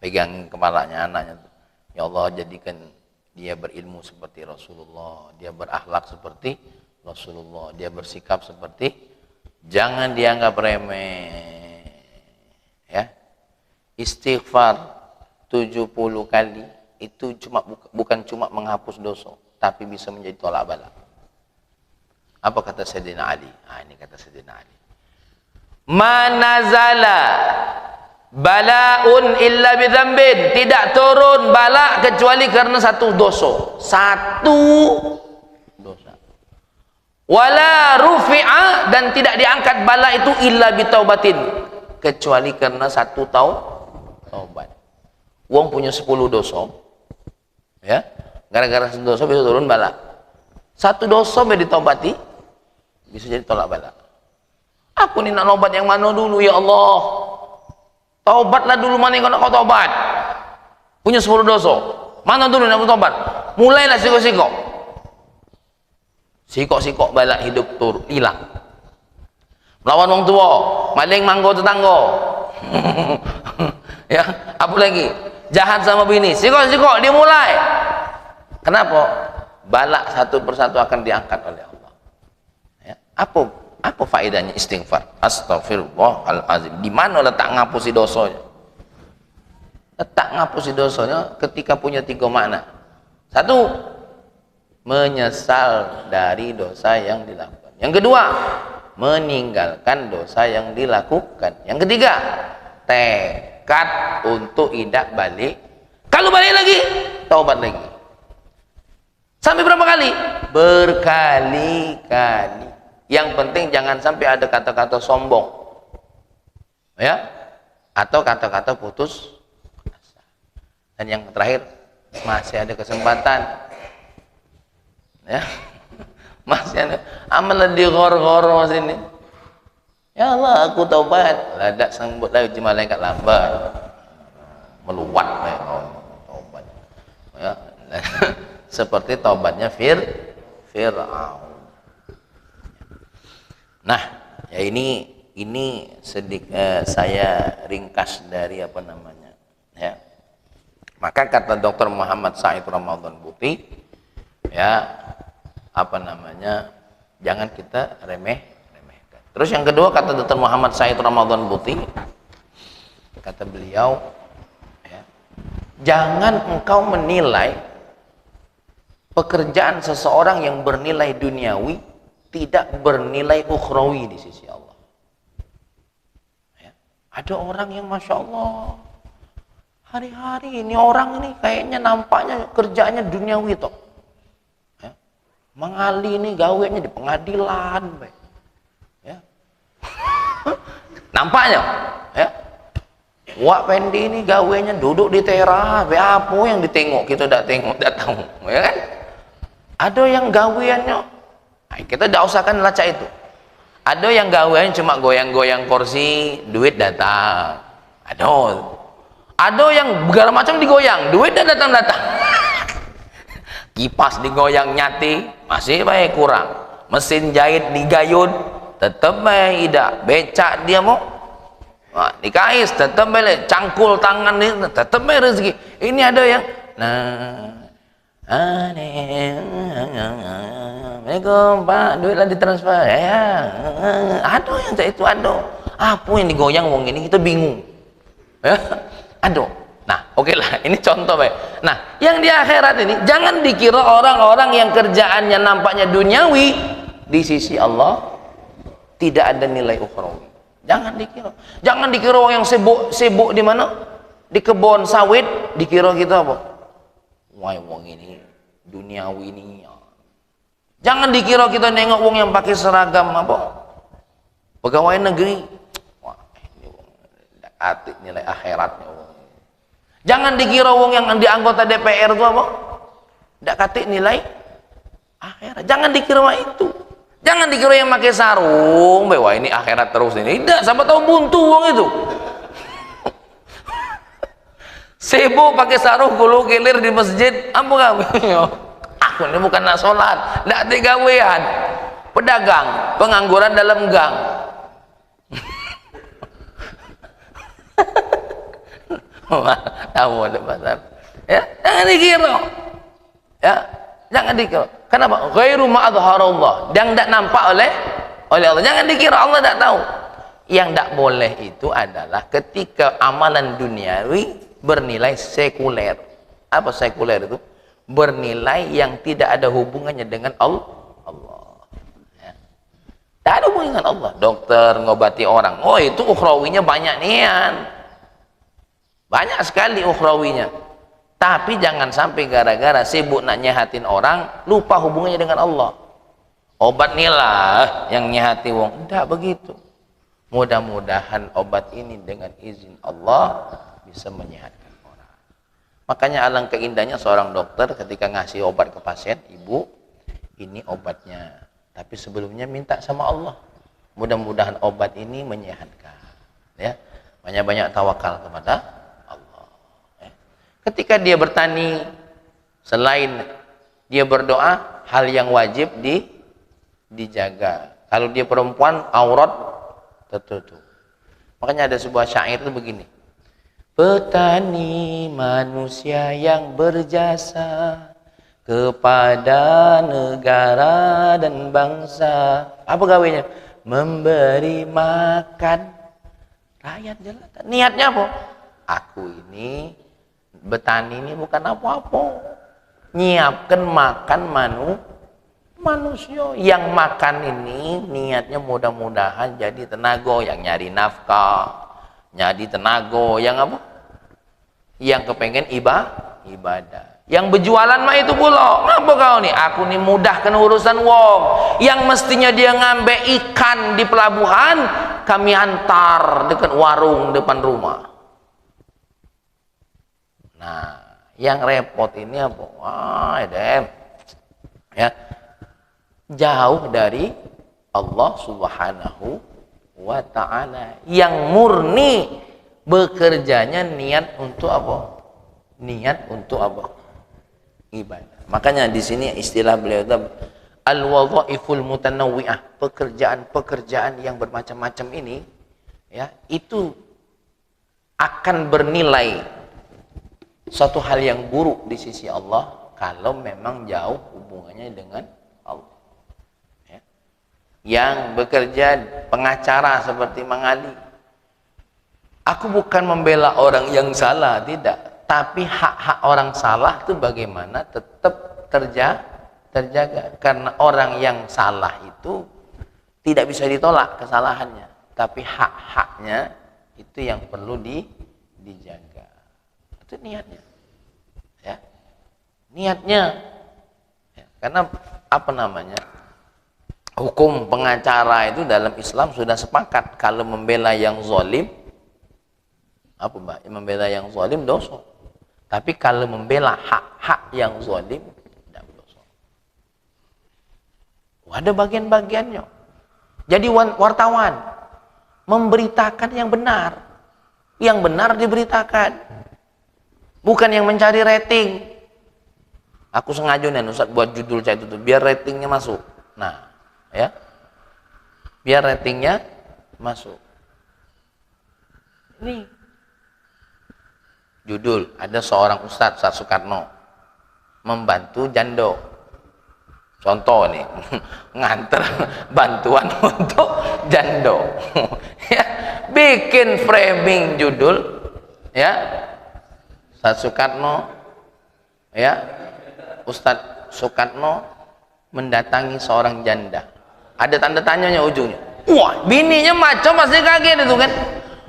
Pegang kepalanya anaknya tuh. Ya Allah, jadikan dia berilmu seperti Rasulullah, dia berakhlak seperti Rasulullah, dia bersikap seperti, jangan dianggap remeh. Ya. Istighfar 70 kali itu bukan cuma menghapus dosa, tapi bisa menjadi tolak bala. Apa kata Sayyidina Ali? Ini kata Sayyidina Ali. Manazala balaun illa bidzambin, tidak turun bala kecuali karena satu dosa. Satu dosa. Wala rufi'a, dan tidak diangkat bala itu illa bitaubatin, kecuali karena satu taubat. Wong punya 10 dosa, ya, gara-gara satu dosa bisa turun bala. Satu dosa bisa ditaubati, bisa jadi tolak bala. Aku ni nak taubat yang mana dulu ya Allah? Taubatlah dulu, mana yang kau taubat? Punya 10 dosa, mana dulu nak taubat? Mulailah sikok-sikok. Sikok-sikok bala hidup hilang. Melawan wong tua, maling manggo tetangga. Ya, apa lagi? Jahat sama bini, sikok-sikok dimulai. Kenapa? Balak satu persatu akan diangkat oleh Allah. Ya, apa faedahnya istighfar? Astaghfirullahalazim. Di mana letak ngapusi dosanya? Letak ngapusi dosanya ketika punya 3 makna. 1, menyesal dari dosa yang dilakukan. Yang kedua, meninggalkan dosa yang dilakukan. Yang ketiga, tekad untuk tidak balik. Kalau balik lagi, taubat lagi. Sampai berapa kali? Berkali-kali. Yang penting jangan sampai ada kata-kata sombong, ya, atau kata-kata putus asa. Dan yang terakhir, masih ada kesempatan, ya, masih ada. Amalah di gor-gor sini. Ya Allah, aku taubat. Ladak sambut lagi di malaikat lambat, meluat taubat. Ya. Seperti taubatnya Fir'aun. Nah, ya ini saya ringkas dari apa namanya, ya. Maka kata Dr. Muhammad Said Ramadan Buti, ya, apa namanya, jangan kita remehkan. Terus yang kedua kata Dr. Muhammad Said Ramadan Buti, kata beliau, ya, jangan engkau menilai pekerjaan seseorang yang bernilai duniawi tidak bernilai ukhrawi di sisi Allah. Ya. Ada orang yang Masya Allah, hari-hari ini orang ini kayaknya nampaknya kerjaannya duniawi toh. Ya. Mengali ini gawenya di pengadilan, ya. Nampaknya, ya. Wak Pendi ini gawenya duduk di teras, apa yang ditengok kita tidak tengok, tidak tahu, ya kan? Ada yang gaweannya, kita tidak usahkan lacak itu. Ada yang gaweannya cuma goyang-goyang kursi, duit datang. Ada yang segala macam digoyang, duit dan datang-datang. Kipas digoyang nyati, masih baik kurang. Mesin jahit digayun, tetap baik tidak. Becak dia mau, dikais tetap baik. Cangkul tangan dia, tetap baik rezeki. Ini ada yang, Assalamualaikum Pak, duitlah ditransfer ya. Aduh yang itu aduh. Apa yang digoyang wong ini, kita bingung. Ya, aduh. Nah, oke lah, ini contoh baik. Nah, yang di akhirat ini jangan dikira orang-orang yang kerjaannya nampaknya duniawi di sisi Allah tidak ada nilai ukhrawi. Jangan dikira. Jangan dikira orang yang sibuk di mana? Di kebun sawit, dikira kita apa? Wah, wong ini duniawi ini. Jangan dikira kita nengok wong yang pakai seragam apa? Pegawai negeri. Wah, ini wong atik nilai akhiratnya. Jangan dikira wong yang di anggota DPR itu apa? Ndak katik nilai akhirat. Jangan dikira itu. Jangan dikira yang pakai sarung, wah ini akhirat terus ini. Tidak, siapa tahu buntu wong itu. Sibuk pakai sarung gulu kilir di masjid, apa kamu? Aku ini bukan nak sholat, ndak digawean. Pedagang, pengangguran dalam gang. Tahu ada pasar. Ya, jangan dikira. Ya, jangan dikira. Kenapa? Ghairu ma adharallah. Yang tidak nampak oleh Allah. Jangan dikira Allah tidak tahu. Yang tidak boleh itu adalah ketika amalan duniawi bernilai sekuler. Apa sekuler itu? Bernilai yang tidak ada hubungannya dengan Allah. Ya. Tidak ada hubungannya dengan Allah. Dokter ngobati orang. Oh, itu ukhrawinya banyak nian. Banyak sekali ukhrawinya. Tapi jangan sampai gara-gara sibuk nak nyehatin orang lupa hubungannya dengan Allah. Obat nilah yang nyehati wong. Tidak begitu. Mudah-mudahan obat ini dengan izin Allah bisa menyehatkan orang. Makanya alangkah indahnya seorang dokter ketika ngasih obat ke pasien, ibu, ini obatnya. Tapi sebelumnya minta sama Allah. Mudah-mudahan obat ini menyehatkan. Ya, banyak-banyak tawakal kepada. Ketika dia bertani, selain dia berdoa, hal yang wajib dijaga. Kalau dia perempuan, aurat tertutup. Makanya ada sebuah syair itu begini. Petani manusia yang berjasa kepada negara dan bangsa. Apa gawainya? Memberi makan rakyat jelata. Niatnya apa? Aku ini betani ini bukan apa-apa, nyiapkan makan manusia. Yang makan ini niatnya mudah-mudahan jadi tenaga yang nyari nafkah, jadi tenaga yang apa, yang kepengen ibadah. Yang berjualan mah itu pula, ngapa kau nih? Aku nih mudahkan urusan wong yang mestinya dia ngambil ikan di pelabuhan, kami antar dekat warung depan rumah. Nah, yang repot ini apa? Ya, jauh dari Allah Subhanahu wa Ta'ala yang murni bekerjanya niat untuk apa? Niat untuk apa? Ibadah. Makanya di sini istilah beliau itu al-wadhaiful mutanawwi'ah, pekerjaan-pekerjaan yang bermacam-macam ini, ya, itu akan bernilai suatu hal yang buruk di sisi Allah kalau memang jauh hubungannya dengan Allah. Ya. Yang bekerja pengacara seperti Mang Ali, aku bukan membela orang yang salah, tidak. Tapi hak-hak orang salah itu bagaimana tetap terjaga. Karena orang yang salah itu tidak bisa ditolak kesalahannya. Tapi hak-haknya itu yang perlu dijaga. Itu niatnya, ya, niatnya, ya. Karena apa namanya, hukum pengacara itu dalam Islam sudah sepakat kalau membela yang zalim, apa mbak, membela yang zalim dosa. Tapi kalau membela hak-hak yang zalim tidak dosa. Ada bagian-bagiannya. Jadi wartawan memberitakan yang benar diberitakan. Bukan yang mencari rating. Aku sengaja nih Ustaz buat judul saya itu biar ratingnya masuk. Nah, ya. Biar ratingnya masuk. Ini judul, ada seorang Ustaz Soekarno membantu jando. Contoh nih, nganter bantuan untuk jando. Ya, bikin framing judul, ya. Ustaz Soekarno, ya, Ustaz Soekarno mendatangi seorang janda. Ada tanda tanyanya ujungnya. Wah, bininya macam pasti kaget itu kan.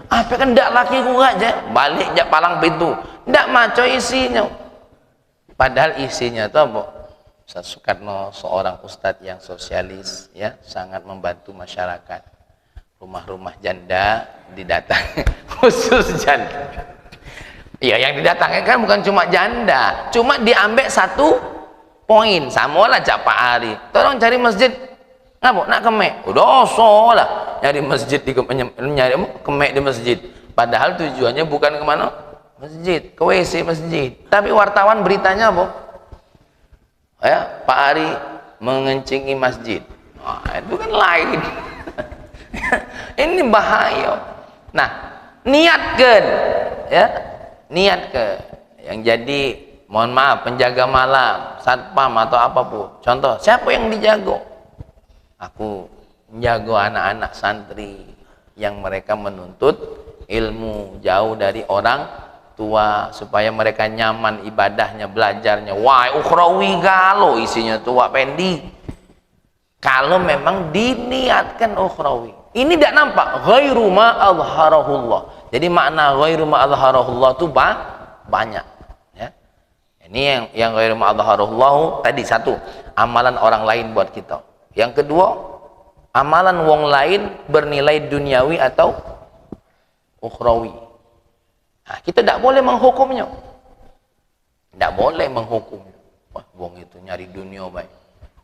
Apa kan ndak laki ku aja, balik jak palang pintu. Ndak maco isinya. Padahal isinya itu apa? Ustaz Soekarno seorang ustadz yang sosialis, ya, sangat membantu masyarakat. rumah-rumah janda didatangi khusus janda. Ya yang didatangkan kan bukan cuma janda, cuma diambil satu poin. Sama lah Cak Pak Ari, tolong cari masjid ngapa nak kemek, udah so lah nyari masjid nyari kemek di masjid, padahal tujuannya bukan kemana masjid, ke WC masjid, tapi wartawan beritanya apa ya, Pak Ari mengencingi masjid. Nah, itu kan lain. Ini bahaya. Nah, niatkan ya, niatkan yang jadi mohon maaf penjaga malam, satpam atau apapun. Contoh, siapa yang dijago? Aku menjaga anak-anak santri yang mereka menuntut ilmu jauh dari orang tua supaya mereka nyaman ibadahnya, belajarnya. Wah, ukhrawi galau isinya tua pendi. Kalau memang diniatkan ukhrawi. Ini tidak nampak ghairu ma azharahullah. Jadi makna ghairu ma azharahullah itu banyak ya. Ini yang ghairu ma azharahullah tadi satu, amalan orang lain buat kita. Yang kedua, amalan wong lain bernilai duniawi atau ukhrawi. Nah, kita tidak boleh menghukumnya. Tidak boleh menghukumnya. Wah, wong itu nyari dunia baik.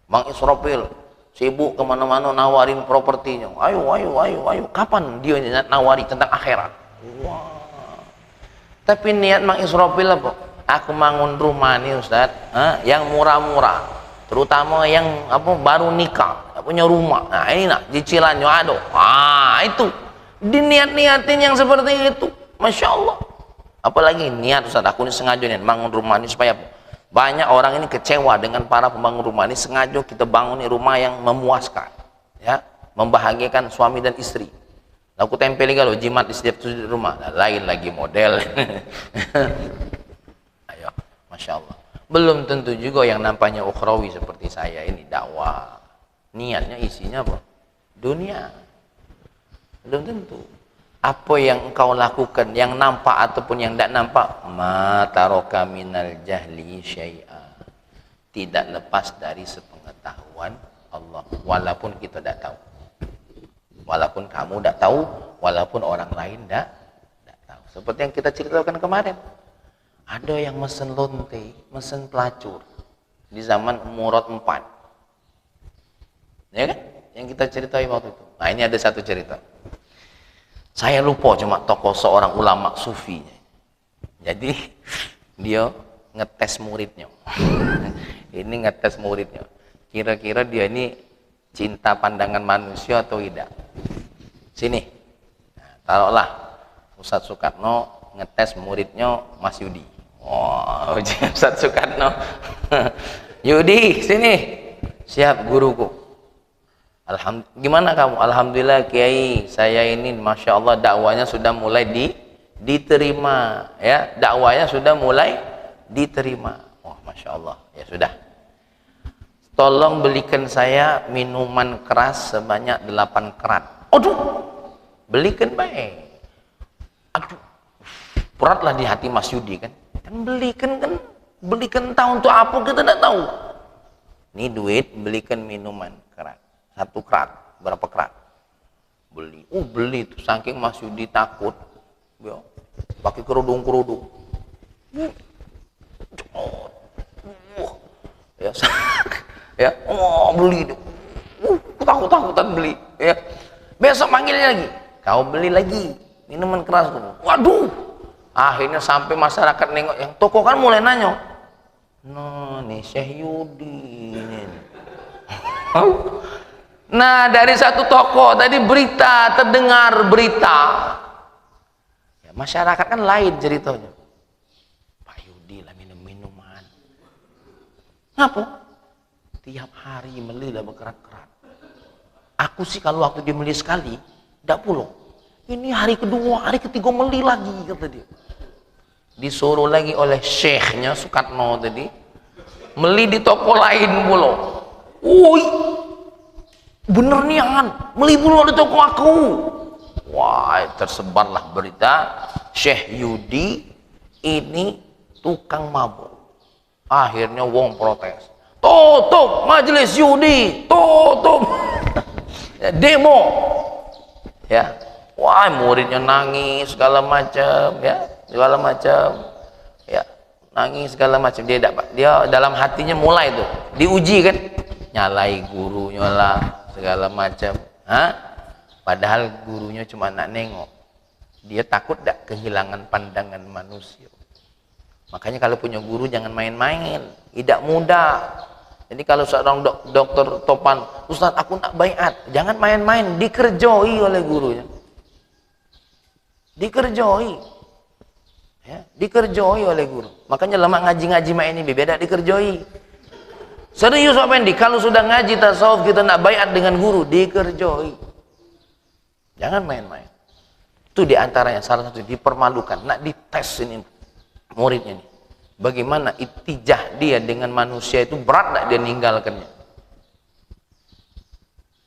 Bang Israfil sibuk kemana-mana nawarin propertinya. Ayo. Kapan dia nawari tentang akhirat? Wah. Tapi niat Bang Israfil apa? Aku bangun rumah nih Ustaz, yang murah-murah. Terutama yang baru nikah, punya rumah. Nah ini nak cicilannya ada. Itu diniat-niatin yang seperti itu, masya Allah. Apalagi niat Ustaz, aku ini sengaja nih bangun rumah ini supaya apa? Banyak orang ini kecewa dengan para pembangun rumah ini. Sengaja kita bangun rumah yang memuaskan, ya, membahagiakan suami dan istri. Aku tempelin kalau jimat di setiap sudut rumah. Nah, lain lagi model. Ayo, masya Allah. Belum tentu juga yang nampaknya ukhrawi seperti saya ini dakwah. Niatnya isinya apa? Dunia. Belum tentu. Apa yang engkau lakukan, yang nampak ataupun yang tidak nampak, ma taraka minal jahli syai'a. Tidak lepas dari sepengetahuan Allah. Walaupun kita tidak tahu. Walaupun kamu tidak tahu, walaupun orang lain tidak tahu. Seperti yang kita ceritakan kemarin. Ada yang mesen lonte, mesen pelacur di zaman Murad 4, ya kan? Yang kita ceritai waktu itu. Nah ini ada satu cerita. Saya lupa cuma tokoh seorang ulama sufi. Jadi dia ngetes muridnya. Ini ngetes muridnya. Kira-kira dia ini cinta pandangan manusia atau tidak? Sini. Nah, taruhlah Ustadz Soekarno ngetes muridnya Mas Yudi. Oh, Ustadz Soekarno. Yudi, sini. Siap guruku. Gimana kamu? Alhamdulillah Kiai, saya ini masya Allah dakwanya sudah mulai diterima, ya, dakwanya sudah mulai diterima. Oh, masya Allah. Ya sudah. Tolong belikan saya minuman keras sebanyak 8 kerat. Aduh, belikan baik. Aduh, beratlah di hati Mas Yudi kan. Belikan tahu untuk apa kita tidak tahu. Ini duit belikan minuman kerat. 1 kerat, berapa kerat? Beli. Beli itu saking Mas Yudi takut. Ya, pakai kerudung. Ya, ya, beli itu. Takut-takutan beli, ya. Besok manggilnya lagi. Kau beli lagi minuman keras. Waduh. Akhirnya sampai masyarakat nengok, yang toko kan mulai nanya, nah nih Syekh Yudi. Nah dari satu toko tadi terdengar berita. Ya, masyarakat kan lain ceritanya. Pak Yudi lah minuman. Ngapa? Tiap hari beli lah berkerat-kerat. Aku sih kalau waktu dia beli sekali, tidak pulang. Ini hari kedua, hari ketiga beli lagi kata dia. Disuruh lagi oleh syekhnya Soekarno tadi beli di toko lain pula. Woi, bener nian, beli pula di toko aku. Wah, tersebarlah berita Syekh Yudi ini tukang mabuk. Akhirnya wong protes. Tutup majelis Yudi, tutup. Demo. Ya, wah muridnya nangis segala macam, ya, segala macam, ya, nangis segala macam. Dia dalam hatinya mulai tuh diuji kan, nyalai gurunya lah segala macam. Padahal gurunya cuma nak nengok. Dia takut tak kehilangan pandangan manusia. Makanya kalau punya guru jangan main-main, tidak mudah. Jadi kalau seorang dokter topan, Ustaz aku nak baiat, jangan main-main, dikerjoi oleh gurunya. Dikerjoi. Ya, dikerjoi oleh guru. Makanya lama ngaji-ngaji mak ini beda dikerjoi. Serius apa ini? Kalau sudah ngaji tasawuf kita nak baiat dengan guru, dikerjoi. Jangan main-main. Itu diantaranya salah satu dipermalukan, nak dites ini muridnya nih. Bagaimana itijah dia dengan manusia itu berat tak dia ninggalkannya?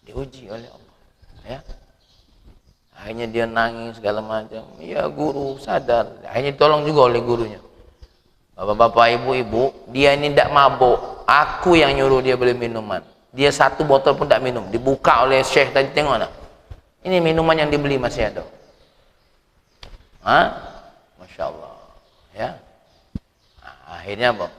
Diuji oleh Allah. Ya. Akhirnya dia nangis segala macam. Ya guru sadar. Akhirnya ditolong juga oleh gurunya. Bapak-bapak, ibu-ibu, dia ini tidak mabuk. Aku yang nyuruh dia beli minuman. Dia satu botol pun tak minum. Dibuka oleh syekh tadi, tengok nak. Ini minuman yang dibeli masih ada. Masya Allah. Ya. Akhirnya apa?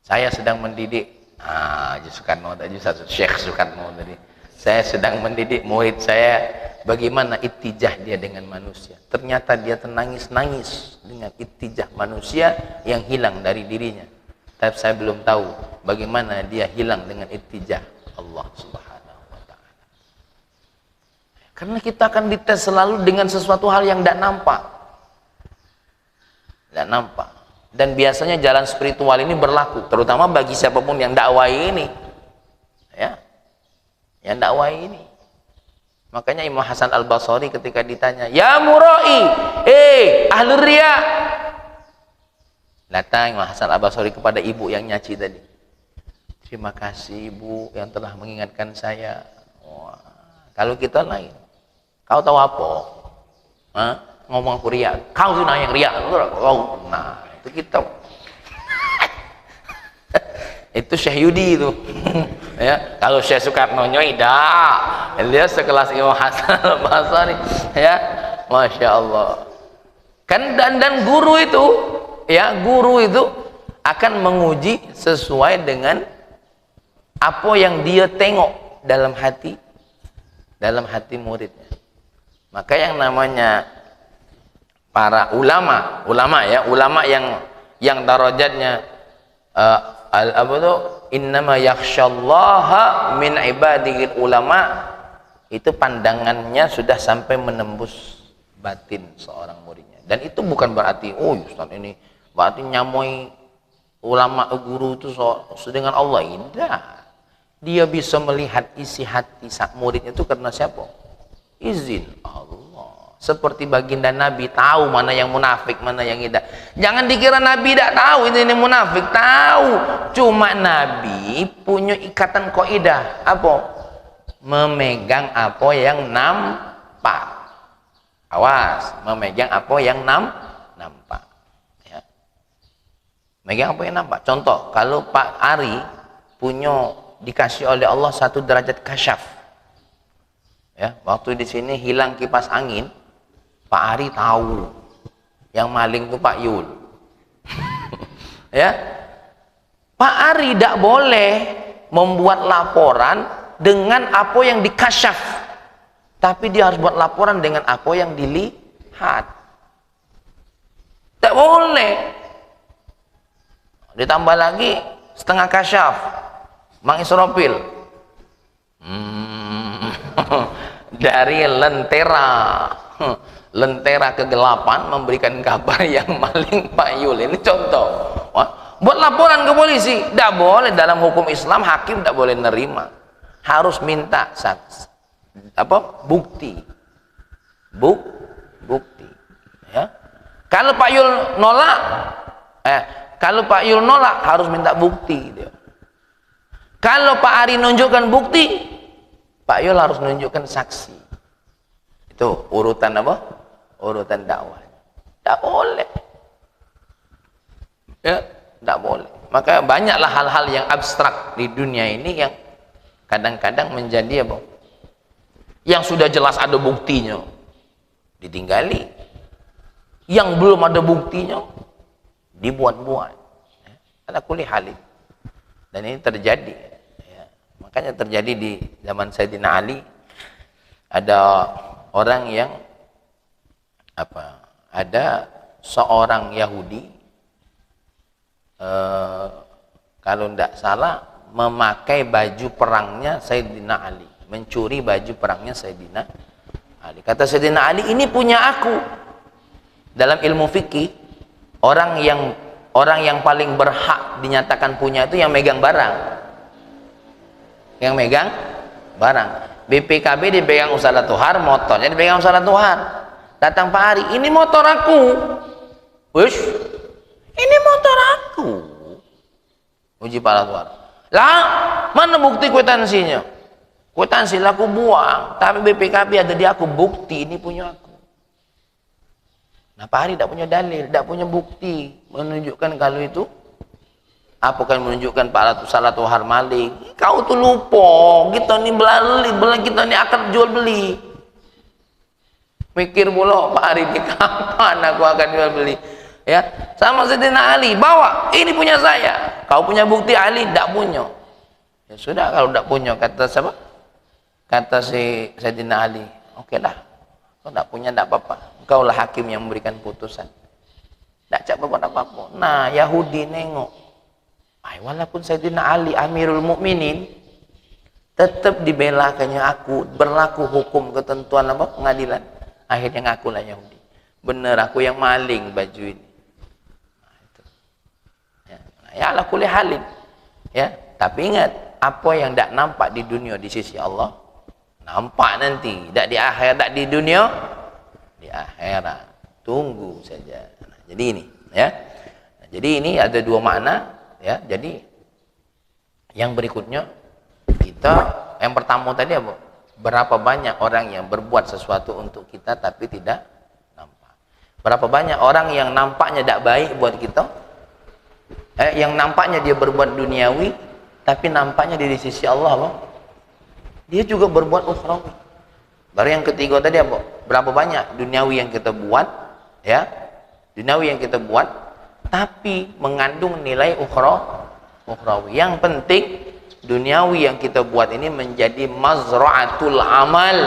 Saya sedang mendidik Haji Soekarno tadi, Syekh Soekarno tadi. Saya sedang mendidik murid saya bagaimana itijah dia dengan manusia. Ternyata dia ternangis-nangis dengan itijah manusia yang hilang dari dirinya. Tapi saya belum tahu bagaimana dia hilang dengan itijah Allah Subhanahu wa ta'ala. Karena kita akan dites selalu dengan sesuatu hal yang tidak nampak. Tidak nampak. Dan biasanya jalan spiritual ini berlaku terutama bagi siapapun yang dakwai ini, ya, yang dakwai ini. Makanya Imam Hasan Al-Basri ketika ditanya, ya murai, ahli riya, datang Imam Hasan Al-Basri kepada ibu yang nyaci tadi. Terima kasih ibu yang telah mengingatkan saya. Wah, kalau kita lain, kau tahu apa? Ngomong aku riya, kau itu yang riya, nah itu kita. Itu Syekh Yudi itu. Ya, kalau Syekh Soekarno tidak, dia sekelas Imam Hasan Al-Basri, ya, Masya Allah. Kan dan guru itu, ya, guru itu akan menguji sesuai dengan apa yang dia tengok dalam hati muridnya. Maka yang namanya para ulama yang darajatnya innama yakhsyallaha min ibadihil ulama, itu pandangannya sudah sampai menembus batin seorang muridnya. Dan itu bukan berarti Ustaz ini berarti nyamoi ulama guru itu dengan Allah. Tidak. Dia bisa melihat isi hati muridnya itu karena siapa? Izin Allah. Seperti baginda Nabi tahu mana yang munafik, mana yang tidak. Jangan dikira Nabi tidak tahu ini munafik, tahu. Cuma Nabi punya ikatan kaidah apa? Memegang apa yang nampak. Awas, memegang apa yang nampak. Ya. Memegang apa yang nampak. Contoh, kalau Pak Ari punya dikasih oleh Allah satu derajat kasyaf. Ya, waktu di sini hilang kipas angin, Pak Ari tahu yang maling itu Pak Yul. Ya, Pak Ari tidak boleh membuat laporan dengan apa yang dikasyaf, tapi dia harus buat laporan dengan apa yang dilihat. Tidak boleh. Ditambah lagi setengah kasyaf, Mang Israfil dari lentera kegelapan memberikan kabar yang maling Pak Yul. Ini contoh. Buat laporan ke polisi, tidak boleh. Dalam hukum Islam hakim tidak boleh nerima, harus minta bukti. Bukti. Ya. Kalau Pak Yul nolak, harus minta bukti dia. Kalau Pak Ari nunjukkan bukti, Pak Yul harus menunjukkan saksi. Itu urutan apa? Urutan dakwah. Tidak boleh. Ya, tidak boleh. Maka banyaklah hal-hal yang abstrak di dunia ini yang kadang-kadang menjadi apa? Yang sudah jelas ada buktinya ditinggali, yang belum ada buktinya dibuat-buat. Ala kulli halin. Dan ini terjadi, ya. Makanya terjadi di zaman Sayyidina Ali, ada orang yang ada seorang Yahudi, kalau tidak salah, memakai baju perangnya Sayyidina Ali, mencuri baju perangnya Sayyidina Ali. Kata Sayyidina Ali, ini punya aku. Dalam ilmu fikih, orang yang paling berhak dinyatakan punya itu yang megang barang. Yang megang barang. BPKB dipegang Ustaz Tuhar, motornya dipegang Ustaz Tuhar. Datang Pak Ari, ini motor aku. Wush, ini motor aku. Uji Pak Tuhar. Lah, mana bukti kwitansinya? Kwitansi lah aku buang, tapi BPKB ada di aku, bukti ini punya aku. Nah, Pak Ari tidak punya dalil, tidak punya bukti menunjukkan kalau itu apa kan, menunjukkan Pak Salah Tuhar maling. Kau tuh lupa, kita ini beli, kita ini akan jual beli. Mikir pula Pak Ari, ini kapan aku akan jual beli? Ya, sama Sayyidina Ali, bawa, ini punya saya. Kau punya bukti, Ali tidak punya. Ya sudah, kalau tidak punya, kata siapa? Kata si Sayyidina Ali, oke lah, kau tidak punya tidak apa-apa. Kau lah hakim yang memberikan putusan. Tidak cak apa-apa. Nah, Yahudi nengok. Walaupun Sayyidina Ali Amirul Mukminin, tetap dibelakannya aku, berlaku hukum ketentuan apa? Pengadilan. Akhirnya ngakulah Yahudi. Bener aku yang maling baju ini. Nah, itu. Ya ala kulli halin. Ya, tapi ingat, apa yang tidak nampak di dunia di sisi Allah, nampak nanti. Tidak di akhirat, tidak di dunia, di akhirat. Tunggu saja. Nah, jadi ini, ya. Nah, jadi ini ada dua makna, ya. Jadi yang berikutnya, kita yang pertama tadi apa? Berapa banyak orang yang berbuat sesuatu untuk kita tapi tidak nampak. Berapa banyak orang yang nampaknya tidak baik buat kita, yang nampaknya dia berbuat duniawi, tapi nampaknya di sisi Allah apa? Dia juga berbuat ukhrawi. Baru yang ketiga tadi apa? Berapa banyak duniawi yang kita buat, ya, duniawi yang kita buat, tapi mengandung nilai ukhrawi. Yang penting duniawi yang kita buat ini menjadi mazra'atul amal.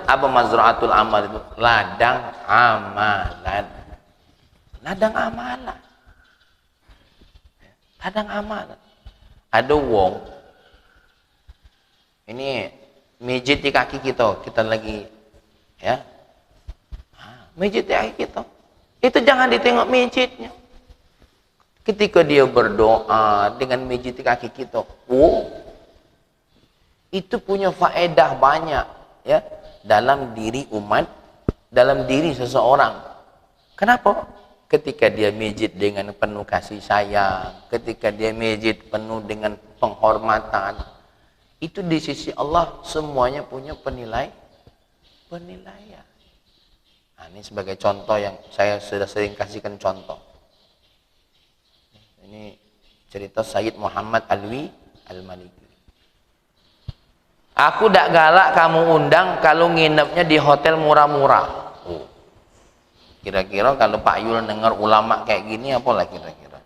Apa mazra'atul amal itu? Ladang amalan. Ladang amalan. Ladang amalan. Ada wong ini mijit di kaki kita lagi, ya. Mijit di kaki kita. Itu jangan ditengok mijitnya. Ketika dia berdoa dengan mijit di kaki kita, itu punya faedah banyak, ya, dalam diri umat, dalam diri seseorang. Kenapa? Ketika dia mijit dengan penuh kasih sayang, ketika dia mijit penuh dengan penghormatan, itu di sisi Allah semuanya punya penilaian. Nah, ini sebagai contoh yang saya sudah sering kasihkan contoh. Ini cerita Sayyid Muhammad Alwi Al-Maliki. Aku tidak galak kamu undang kalau nginepnya di hotel murah-murah. Kira-kira kalau Pak Yul dengar ulama kayak gini, apalah kira-kira?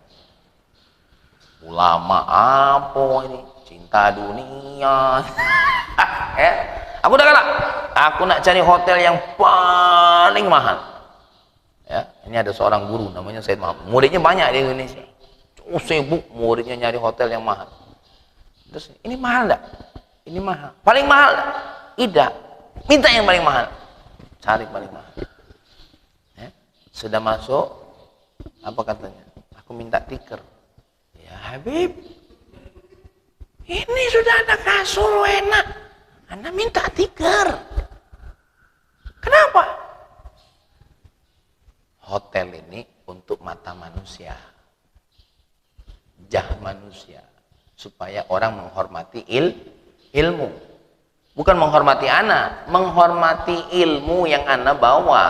Ulama apa ini? Cinta dunia. Aku udah galak. Aku nak cari hotel yang paling mahal. Ya, ini ada seorang guru namanya Said Muhammad. Muridnya banyak di Indonesia. Sibuk muridnya nyari hotel yang mahal. Terus ini mahal enggak? Ini mahal. Paling mahal tidak. Minta yang paling mahal. Cari paling mahal. Ya. Sudah masuk, apa katanya? Aku minta tikar. Ya Habib, ini sudah ada kasur enak. Anda minta tikar. Kenapa? Hotel ini untuk mata manusia, jah manusia, supaya orang menghormati ilmu, bukan menghormati anak, menghormati ilmu yang anak bawa.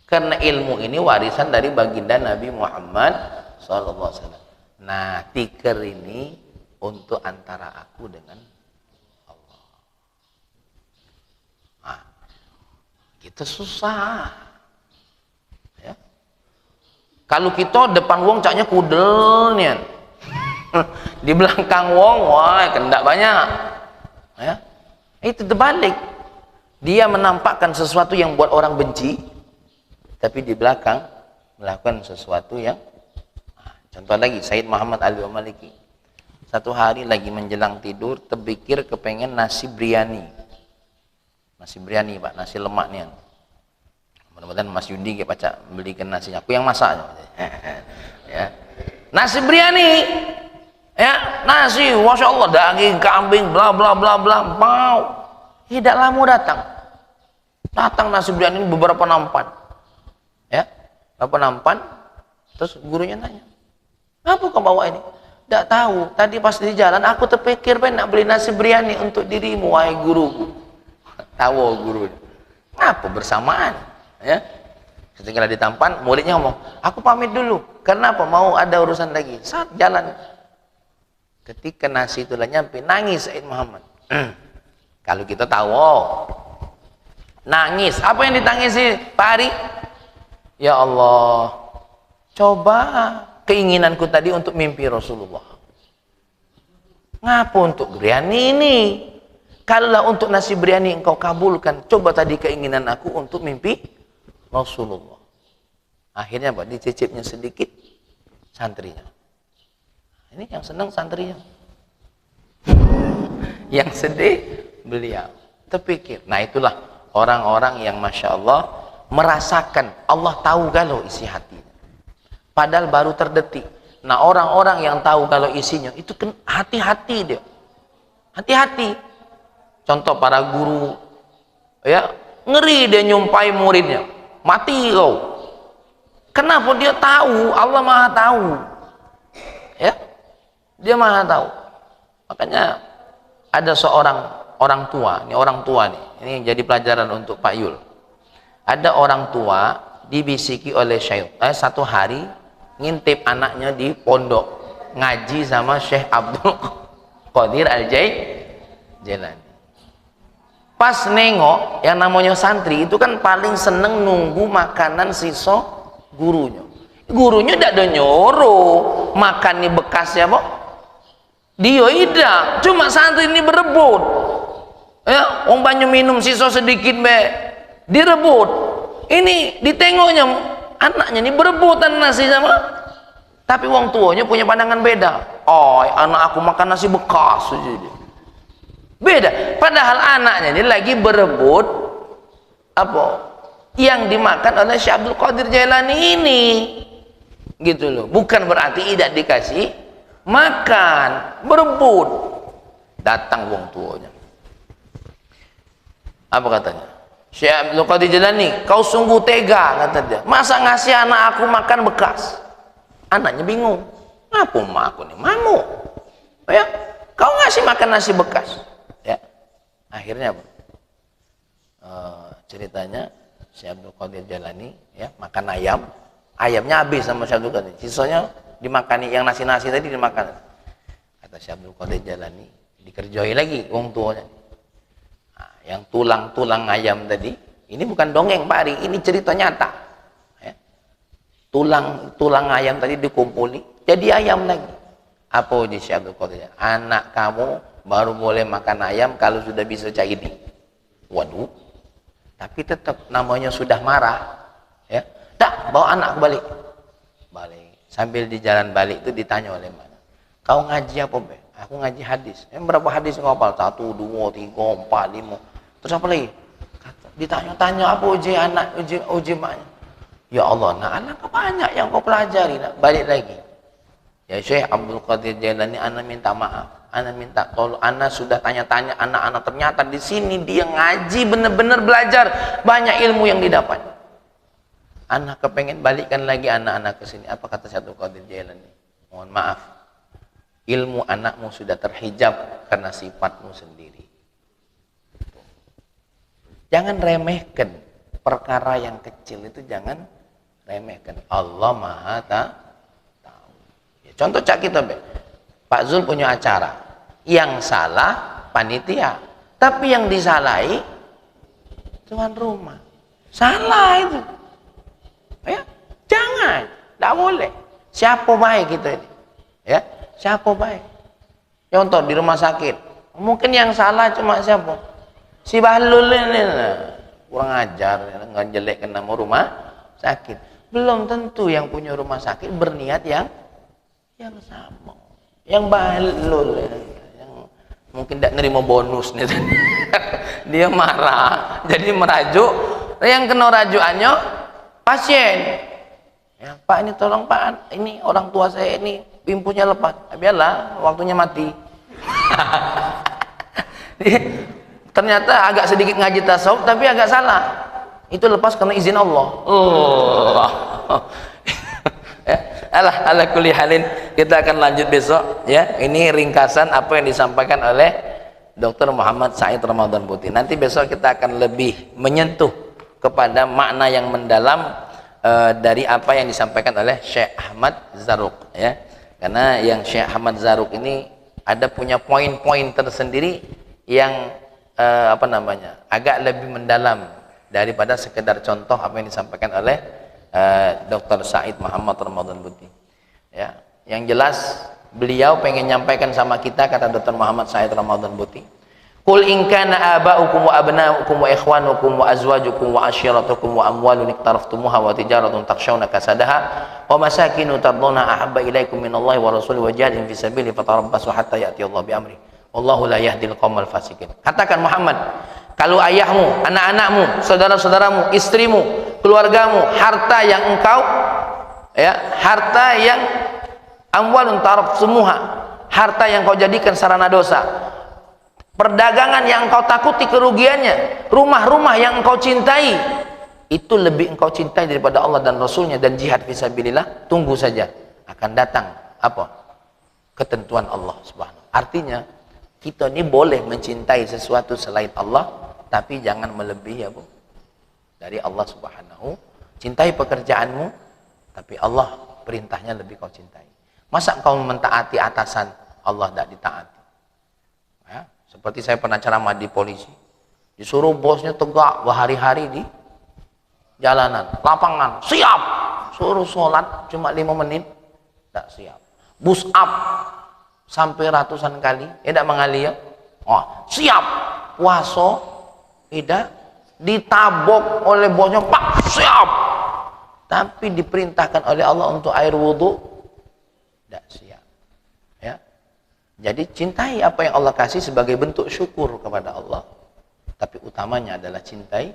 Karena ilmu ini warisan dari baginda Nabi Muhammad SAW. Nah, tikar ini untuk antara aku dengan Allah. Kita susah. Ya. Kalau kita depan wong caknya kudel nian. Di belakang wong, wah kendak banyak. Ya. Itu terbalik. Dia menampakkan sesuatu yang buat orang benci, tapi di belakang melakukan sesuatu yang contoh lagi, Said Muhammad Al-Maliki. Satu hari lagi menjelang tidur, terpikir kepengen nasi biryani. Nasi biryani, Pak, nasi lemak nih. Mudah-mudahan Mas Yudi kayak baca belikan nasinya. Aku yang masak. Ya. Nasi biryani. Ya, nasi, Masya Allah, daging kambing, bla bla bla bla. Mau. Tidak lama datang. Datang nasi biryani beberapa nampan. Ya. Beberapa nampan. Terus gurunya nanya, "Apa kau bawa ini?" Tidak tahu, tadi pas di jalan aku terpikir nak beli nasi biryani untuk dirimu, wahai guruku. Tahu guru. Apa bersamaan? Ya. Ketika ditampan, muridnya ngomong, "Aku pamit dulu. Kenapa? Mau ada urusan lagi." Saat jalan. Ketika nasi itulah nyampe, nangis Said Muhammad. Kalau kita tahu, nangis. Apa yang ditangisi Pak Ari? Ya Allah, coba keinginanku tadi untuk mimpi Rasulullah. Ngapa untuk biryani ini? Kalaulah untuk nasi biryani engkau kabulkan, coba tadi keinginan aku untuk mimpi Rasulullah. Akhirnya Pak, dicicipnya sedikit santrinya. Ini yang senang santrinya. Yang sedih beliau. Terpikir. Nah itulah orang-orang yang Masya Allah merasakan Allah tahu galau isi hatinya. Padahal baru terdetik. Nah orang-orang yang tahu kalau isinya itu hati-hati dia. Hati-hati. Contoh para guru, ya ngeri dia nyumpai muridnya. Mati kau. Kenapa? Dia tahu, Allah Maha tahu. Ya, dia Maha tahu. Makanya ada seorang orang tua, ini jadi pelajaran untuk Pak Yul. Ada orang tua dibisiki oleh syaitan satu hari ngintip anaknya di pondok ngaji sama Syekh Abdul Qadir Al-Jailani. Pas nengok yang namanya santri itu kan paling seneng nunggu makanan sisa gurunya. Gurunya tidak ada nyuruh makan nih bekasnya, Pak. Dia tidak, cuma santri ini berebut. Ya, wong banyak minum sisa sedikit be, direbut. Ini ditengoknya anaknya ini berebutan nasi sama, tapi wong tuanya punya pandangan beda. Oh, anak aku makan nasi bekas saja. Beda. Padahal anaknya ini lagi berebut apa yang dimakan oleh Syekh Abdul Qadir Jailani ini, gitu loh. Bukan berarti tidak dikasih makan, berebut. Datang wong tuanya. Apa katanya? Syekh Abdul Qadir Jailani, kau sungguh tega, kata dia. Masa ngasih anak aku makan bekas? Anaknya bingung. Apa mak aku nih? Mamu. Ya, kau ngasih makan nasi bekas. Ya. Akhirnya apa? Ceritanya Syekh Abdul Qadir Jailani ya makan ayam. Ayamnya habis sama Syekh Abdul Qadir. Sisanya dimakani, yang nasi-nasi tadi dimakan. Kata Syekh Abdul Qadir Jailani, dikerjoi lagi wong tuanya. Nah, yang tulang-tulang ayam tadi, ini bukan dongeng Pak Ari, ini cerita nyata. Ya. Tulang ayam tadi dikumpuli, jadi ayam lagi. Apa di Syekh Abdul Qadir? Anak kamu baru boleh makan ayam kalau sudah bisa cairi. Waduh. Tapi tetap namanya sudah marah. Ya. Tak, bawa anak balik. Sambil di jalan balik itu ditanya oleh mana? Kau ngaji apa, Be? Aku ngaji hadis. Berapa hadis kau hafal? 1, 2, 3, 4, 5. Terus apa lagi? Ditanya-tanya apa uji anak, uji maknya. Ya Allah, nah anak banyak yang kau pelajari. Nak. Balik lagi. Ya Syekh Abdul Qadir Jailani, ana minta maaf. Ana minta tolong. Ana sudah tanya-tanya anak-anak, ternyata di sini dia ngaji benar-benar belajar banyak ilmu yang didapat. Anak kepengen balikkan lagi anak-anak ke sini. Apa kata Syekh Abdul Qadir Jailani? Mohon maaf, ilmu anakmu sudah terhijab karena sifatmu sendiri. Jangan remehkan perkara yang kecil itu, jangan remehkan. Allah Maha tahu. Ya, contoh cak kita, Be. Pak Zul punya acara, yang salah panitia, tapi yang disalahi tuan rumah. Salah itu. Ya, jangan, tidak boleh. Siapa baik kita ini? Ya, siapa baik? Contoh di rumah sakit, mungkin yang salah cuma siapa? Si Bahlul ini, kurang ajar, nggak jelek ke nama rumah sakit. Belum tentu yang punya rumah sakit berniat yang sama. Yang Bahlul, yang mungkin tidak nerima bonus nih, dia marah, jadi merajuk. Yang kena rajukannya pasien. Ya, Pak ini tolong Pak, ini orang tua saya ini pimpunya lepas. Biarlah, waktunya mati. Ternyata agak sedikit ngaji tasawuf tapi agak salah. Itu lepas karena izin Allah. Ya, ala kulli halin, kita akan lanjut besok ya. Ini ringkasan apa yang disampaikan oleh Dr. Muhammad Said Ramadan Putih. Nanti besok kita akan lebih menyentuh kepada makna yang mendalam dari apa yang disampaikan oleh Syekh Ahmad Zarruq ya. Karena yang Syekh Ahmad Zarruq ini ada punya poin-poin tersendiri yang agak lebih mendalam daripada sekedar contoh apa yang disampaikan oleh Dr. Said Muhammad Ramadan Putih. Ya, yang jelas beliau pengen nyampaikan sama kita, kata Dr. Muhammad Said Ramadan Putih, Qul in kana aba'ukum wa abna'ukum wa ikhwanukum wa azwajukum wa ashiratukum wa amwalun iqtaraftumuha wa tijaratun takshawna kasadaha wa masakinu tardawna ahabba ilaikum minallahi wa rasulihi wa jihadin fi sabili fatarabbasu hatta ya'ti Allah bi amri wallahu la yahdil qaumal fasikin. Katakan Muhammad, kalau ayahmu, anak-anakmu, saudara-saudaramu, istrimu, keluargamu, harta yang engkau harta yang amwalun taraftumuha, harta yang kau jadikan sarana dosa, perdagangan yang engkau takuti kerugiannya, rumah-rumah yang engkau cintai, itu lebih engkau cintai daripada Allah dan Rasulnya dan jihad fisabilillah, tunggu saja akan datang apa? Ketentuan Allah Subhanahu. Artinya kita ini boleh mencintai sesuatu selain Allah, tapi jangan melebihi apa? Dari Allah Subhanahu. Cintai pekerjaanmu, tapi Allah perintahnya lebih kau cintai. Masa kau mentaati atasan, Allah tidak ditaati? Ya. Seperti saya pernah ceramah di polisi, disuruh bosnya tegak berhari-hari di jalanan, lapangan, siap, suruh sholat cuma 5 menit, tidak siap, push up sampai ratusan kali, tidak mengalir, siap, puasa, tidak, ditabok oleh bosnya, pak, siap, tapi diperintahkan oleh Allah untuk air wudhu, tidak siap. Ya. Jadi cintai apa yang Allah kasih sebagai bentuk syukur kepada Allah, tapi utamanya adalah cintai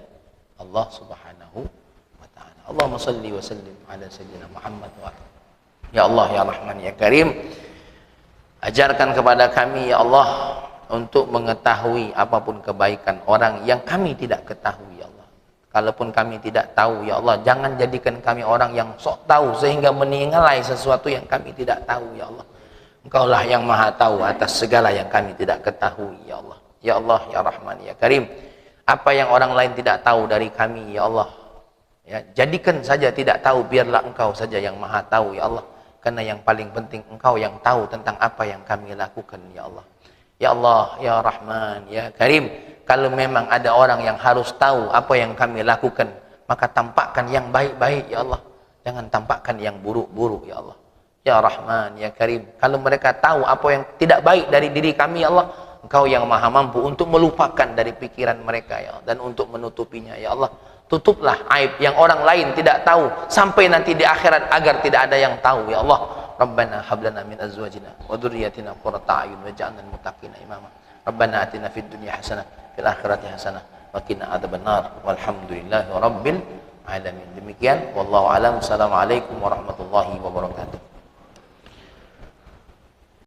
Allah Subhanahu wa ta'ala. Allahumma salli wa sallim ala sayyidina Muhammad wa ala. Ya Allah ya Rahman ya Karim, ajarkan kepada kami ya Allah untuk mengetahui apapun kebaikan orang yang kami tidak ketahui ya Allah. Kalaupun kami tidak tahu ya Allah, jangan jadikan kami orang yang sok tahu sehingga menilai sesuatu yang kami tidak tahu ya Allah. Engkaulah yang maha tahu atas segala yang kami tidak ketahui ya Allah. Ya Allah ya Rahman ya Karim, apa yang orang lain tidak tahu dari kami ya Allah, ya, jadikan saja tidak tahu, biarlah engkau saja yang maha tahu ya Allah. Karena yang paling penting engkau yang tahu tentang apa yang kami lakukan ya Allah. Ya Allah ya Rahman ya Karim, kalau memang ada orang yang harus tahu apa yang kami lakukan, maka tampakkan yang baik-baik ya Allah, jangan tampakkan yang buruk-buruk ya Allah. Ya Rahman ya Karim, kalau mereka tahu apa yang tidak baik dari diri kami ya Allah, engkau yang maha mampu untuk melupakan dari pikiran mereka ya Allah, dan untuk menutupinya ya Allah. Tutuplah aib yang orang lain tidak tahu sampai nanti di akhirat, agar tidak ada yang tahu ya Allah. Rabbana hab lana min azwajina wa dhurriyyatina qurrata a'yun waj'alna lil muttaqina imama. Rabbana atina fid dunya hasanah fil akhirati hasanah wa qina adzabannar. Walhamdulillahi rabbil alamin. Demikian wallahu alam. Assalamualaikum warahmatullahi wabarakatuh.